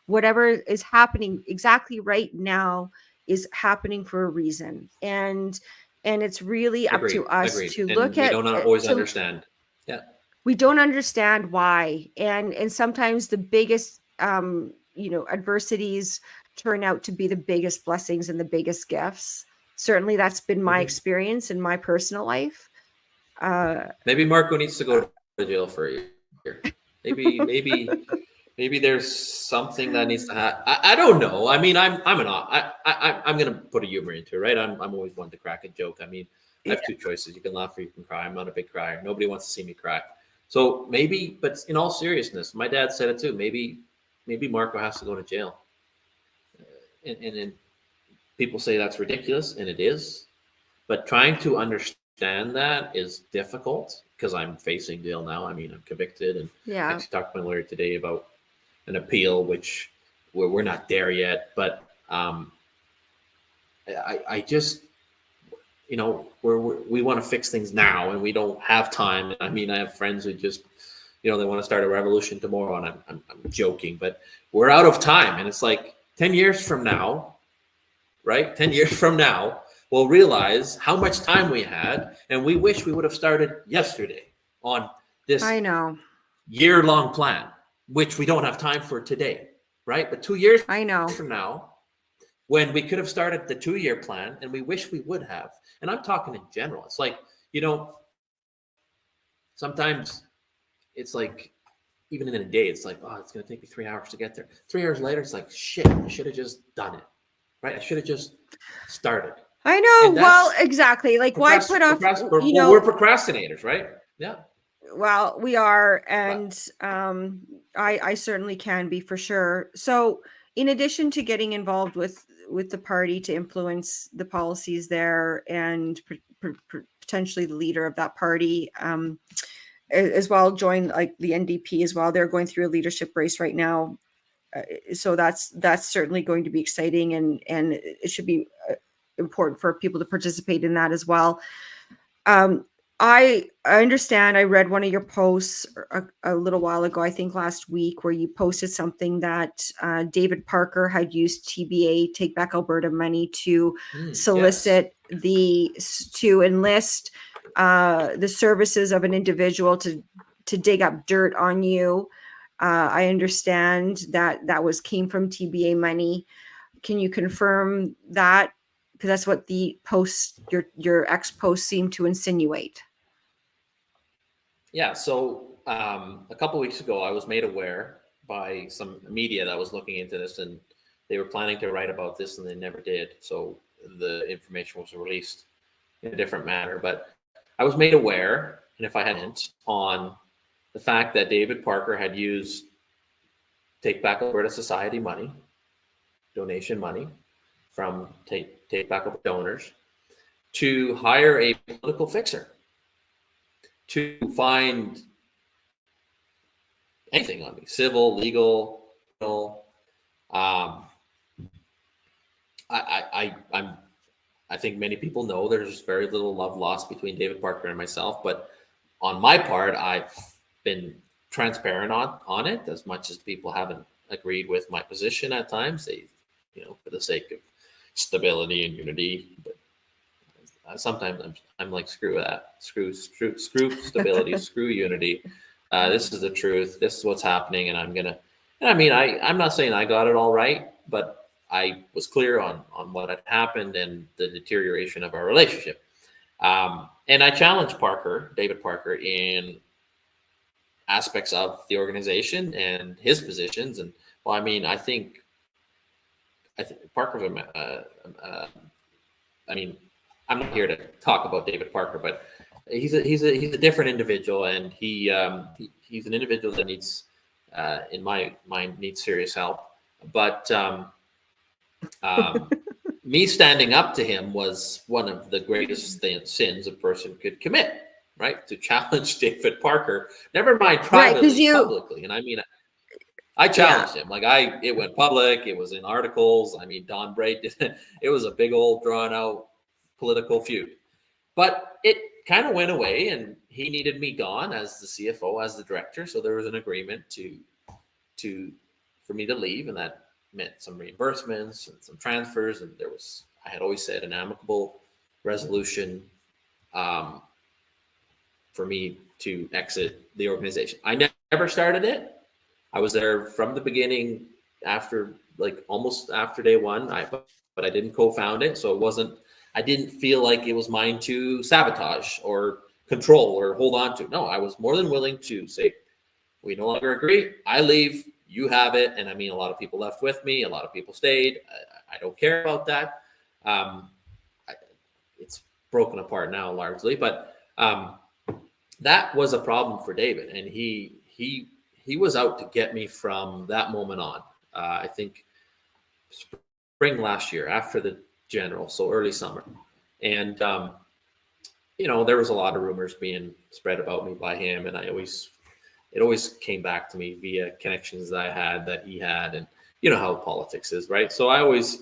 whatever is happening exactly right now is happening for a reason. And it's really up to us to look at. We don't always understand. Yeah. We don't understand why. And sometimes the biggest, adversities turn out to be the biggest blessings and the biggest gifts. Certainly that's been my experience in my personal life. Maybe Marco needs to go to jail for a year. Maybe there's something that needs to happen. I don't know. I mean, I'm going to put a humor into it, right? I'm always one to crack a joke. I mean, I have two choices. You can laugh or you can cry. I'm not a big crier. Nobody wants to see me cry. So maybe, but in all seriousness, my dad said it too. Maybe Marco has to go to jail. And people say that's ridiculous, and it is. But trying to understand that is difficult because I'm facing jail now. I mean, I'm convicted, and I actually talked to my lawyer today about an appeal, which we're not there yet. But I just, we want to fix things now, and we don't have time. I mean, I have friends who just, they want to start a revolution tomorrow, and I'm joking, but we're out of time, and it's like 10 years from now, right? 10 years from now, we'll realize how much time we had, and we wish we would have started yesterday on this year-long plan, which we don't have time for today, right? But 2 years from now, when we could have started the 2-year plan, and we wish we would have. And I'm talking in general. It's like, sometimes it's like, even in a day, it's like, oh, it's going to take me 3 hours to get there. 3 hours later, it's like, shit, I should have just done it, right? I should have just started. I know. Well, exactly. Like, why put off? We're procrastinators, right? Yeah. Well, we are, and I certainly can be, for sure. So, in addition to getting involved with the party to influence the policies there, and potentially the leader of that party, as well, join like the NDP as well. They're going through a leadership race right now, so that's certainly going to be exciting, and it should be important for people to participate in that as well. I understand. I read one of your posts a little while ago, I think last week, where you posted something that David Parker had used TBA, Take Back Alberta money, to solicit to enlist the services of an individual to dig up dirt on you. I understand that came from TBA money. Can you confirm that? Because that's what the post, your ex post, seemed to insinuate. Yeah. So a couple of weeks ago, I was made aware by some media that was looking into this, and they were planning to write about this, and they never did. So the information was released in a different manner. But I was made aware, and if I hadn't, on the fact that David Parker had used Take Back Alberta Society money, donation money from Take Back Alberta donors, to hire a political fixer to find anything on me, civil, legal, I think many people know there's very little love lost between David Parker and myself, but on my part, I've been transparent on it, as much as people haven't agreed with my position at times. They, for the sake of stability and unity, but sometimes I'm like, screw that, screw stability, screw unity. This is the truth. This is what's happening, and I'm not saying I got it all right, but I was clear on what had happened and the deterioration of our relationship. And I challenged David Parker, in aspects of the organization and his positions. And I think Parker's I'm not here to talk about David Parker, but he's a different individual, and he's an individual that needs, in my mind, needs serious help. But me standing up to him was one of the greatest sins a person could commit, right? To challenge David Parker, never mind privately, publicly. And I challenged him. It went public. It was in articles. Don Bray did it. It was a big old drawn out political feud, but it kind of went away, and he needed me gone as the CFO, as the director. So there was an agreement for me to leave, and that meant some reimbursements and some transfers. And I had always said, an amicable resolution for me to exit the organization. I never started it. I was there from the beginning, almost after day one, but I didn't co-found it. So I didn't feel like it was mine to sabotage or control or hold on to. No, I was more than willing to say, we no longer agree. I leave. You have it. And a lot of people left with me. A lot of people stayed. I don't care about that. It's broken apart now largely, but that was a problem for David. And he was out to get me from that moment on. I think spring last year, after the general, so early summer. And, there was a lot of rumors being spread about me by him. And it always came back to me via connections that I had, that he had. And you know how politics is, right? So it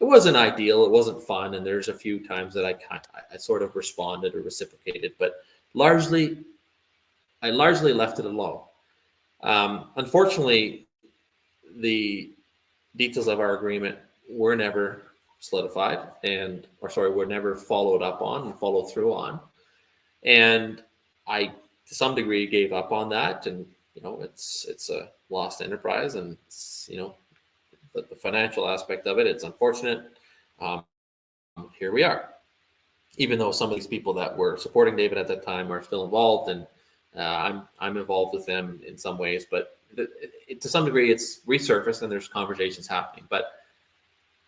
wasn't ideal. It wasn't fun. And there's a few times that I sort of responded or reciprocated, but I largely left it alone. Unfortunately, the details of our agreement were never solidified, were never followed up on and followed through on. And I, to some degree, gave up on that. And, it's a lost enterprise, and the financial aspect of it, it's unfortunate. Here we are, even though some of these people that were supporting David at that time are still involved, and I'm involved with them in some ways, but to some degree it's resurfaced and there's conversations happening. But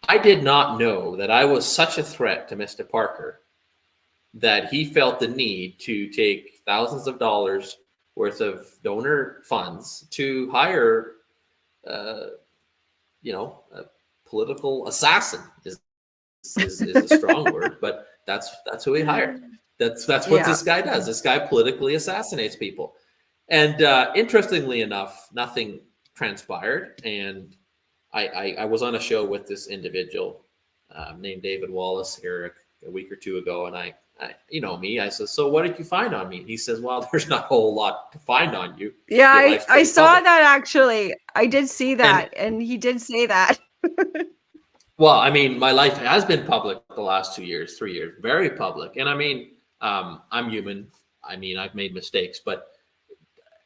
I did not know that I was such a threat to Mr. Parker that he felt the need to take thousands of dollars worth of donor funds to hire, a political assassin is a strong word, but that's who he hired. That's what this guy does. This guy politically assassinates people. And interestingly enough, nothing transpired. And I was on a show with this individual named David Wallace here a week or two ago, and I I said, so what did you find on me? And he says, well, there's not a whole lot to find on you. Yeah, I saw that actually. I did see that, and he did say that. Well, my life has been public the last 3 years, very public. And I'm human. I've made mistakes, but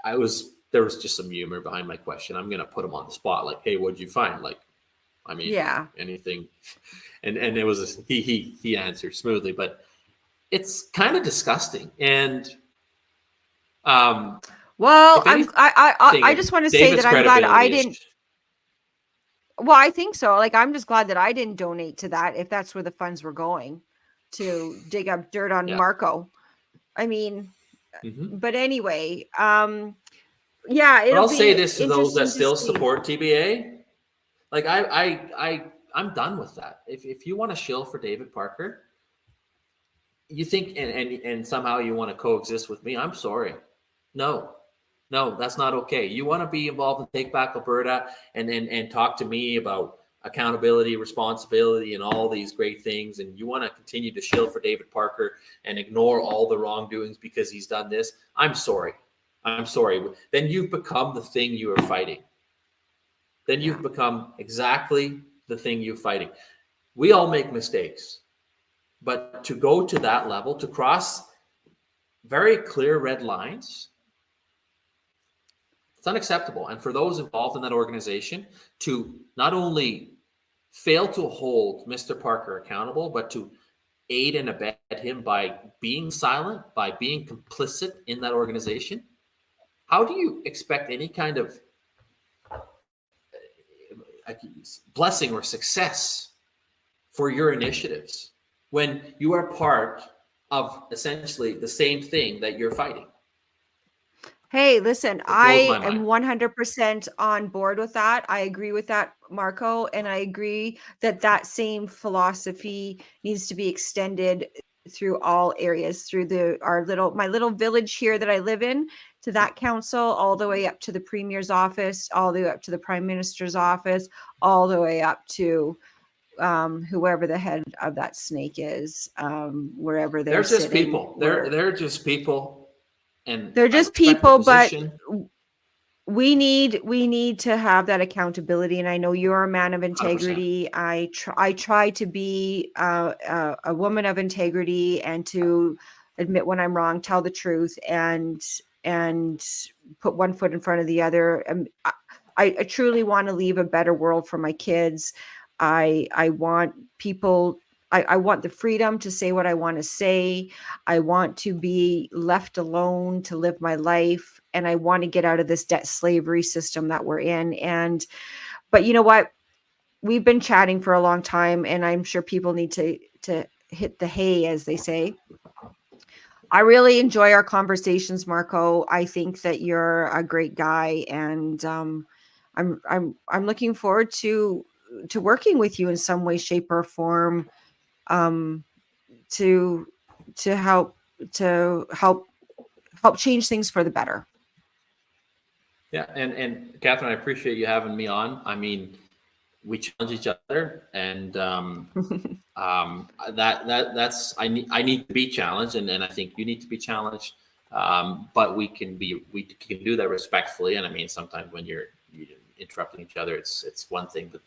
there was just some humor behind my question. I'm going to put him on the spot. Like, hey, what'd you find? Anything. And it was, he answered smoothly, but it's kind of disgusting. And, well, I just want to say that I'm glad I didn't. Well, I think so. I'm just glad that I didn't donate to that, if that's where the funds were going, to dig up dirt on Marco. But anyway, I'll say this to those that still support TBA. I'm done with that. If you want to shill for David Parker, you think and somehow you want to coexist with me, I'm sorry. No, that's not okay. You want to be involved in Take Back Alberta and talk to me about accountability, responsibility, and all these great things, and you want to continue to shill for David Parker and ignore all the wrongdoings because he's done this, I'm sorry. Then you've become the thing you are fighting. Then you've become exactly the thing you're fighting. We all make mistakes, but to go to that level, to cross very clear red lines, it's unacceptable. And for those involved in that organization to not only fail to hold Mr. Parker accountable, but to aid and abet him by being silent, by being complicit in that organization, how do you expect any kind of blessing or success for your initiatives when you are part of essentially the same thing that you're fighting? Hey, listen, I am 100% on board with that. I agree with that, Marco, and I agree that that same philosophy needs to be extended through all areas, through my little village here that I live in, to that council, all the way up to the premier's office, all the way up to the prime minister's office, all the way up to whoever the head of that snake is, wherever they're just sitting. People. They're just people. And they're just people, but we need to have that accountability. And I know you're a man of integrity. 100%. I try to be a woman of integrity and to admit when I'm wrong, tell the truth, and put one foot in front of the other. I truly want to leave a better world for my kids. I want people. I want the freedom to say what I want to say. I want to be left alone to live my life. And I want to get out of this debt slavery system that we're in. But you know what? We've been chatting for a long time, and I'm sure people need to hit the hay, as they say. I really enjoy our conversations, Marco. I think that you're a great guy, and I'm looking forward to working with you in some way, shape, or form. To help change things for the better. Yeah, and Katherine, I appreciate you having me on. I mean, we challenge each other, and that's I need to be challenged, and I think you need to be challenged. But we can do that respectfully. And I mean, sometimes when you're interrupting each other, it's one thing, but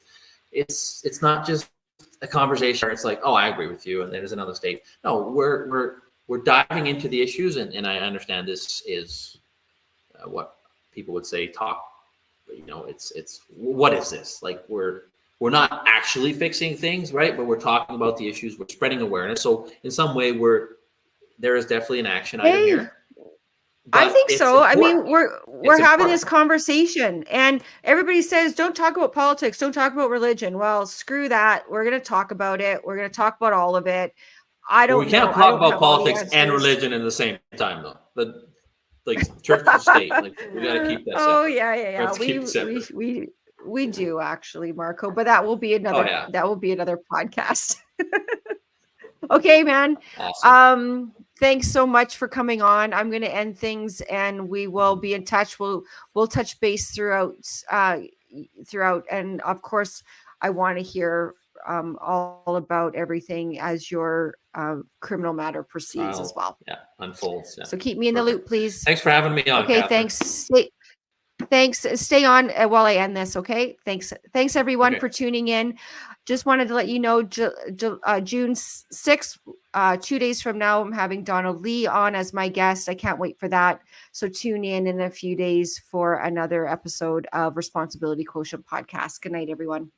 it's not just a conversation where it's like, oh, I agree with you, and there's another state. No, we're diving into the issues, and I understand this is what people would say talk. You know, it's what is this? Like we're not actually fixing things, right? But we're talking about the issues. We're spreading awareness. So in some way, there is definitely an action item here. I think so. Important. I mean, we're having this conversation, and everybody says, don't talk about politics, don't talk about religion. Well, screw that. We're going to talk about it. We're going to talk about all of it. We can't talk about politics and religion in the same time, though. But like church and state, like we got to keep that separate. Oh yeah. We do actually, Marco. But that will be another. Oh, yeah. That will be another podcast. Okay, man. Awesome. Thanks so much for coming on. I'm going to end things, and we will be in touch. We'll touch base throughout, and of course, I want to hear all about everything as your criminal matter proceeds as well. Yeah, unfolds. Yeah. So keep me in the loop, please. Thanks for having me on. Okay, Katherine. Thanks. Stay on while I end this. Okay. Thanks everyone for tuning in. Just wanted to let you know, June 6th, 2 days from now, I'm having Donald Lee on as my guest. I can't wait for that. So tune in a few days for another episode of Responsibility Quotient Podcast. Good night, everyone.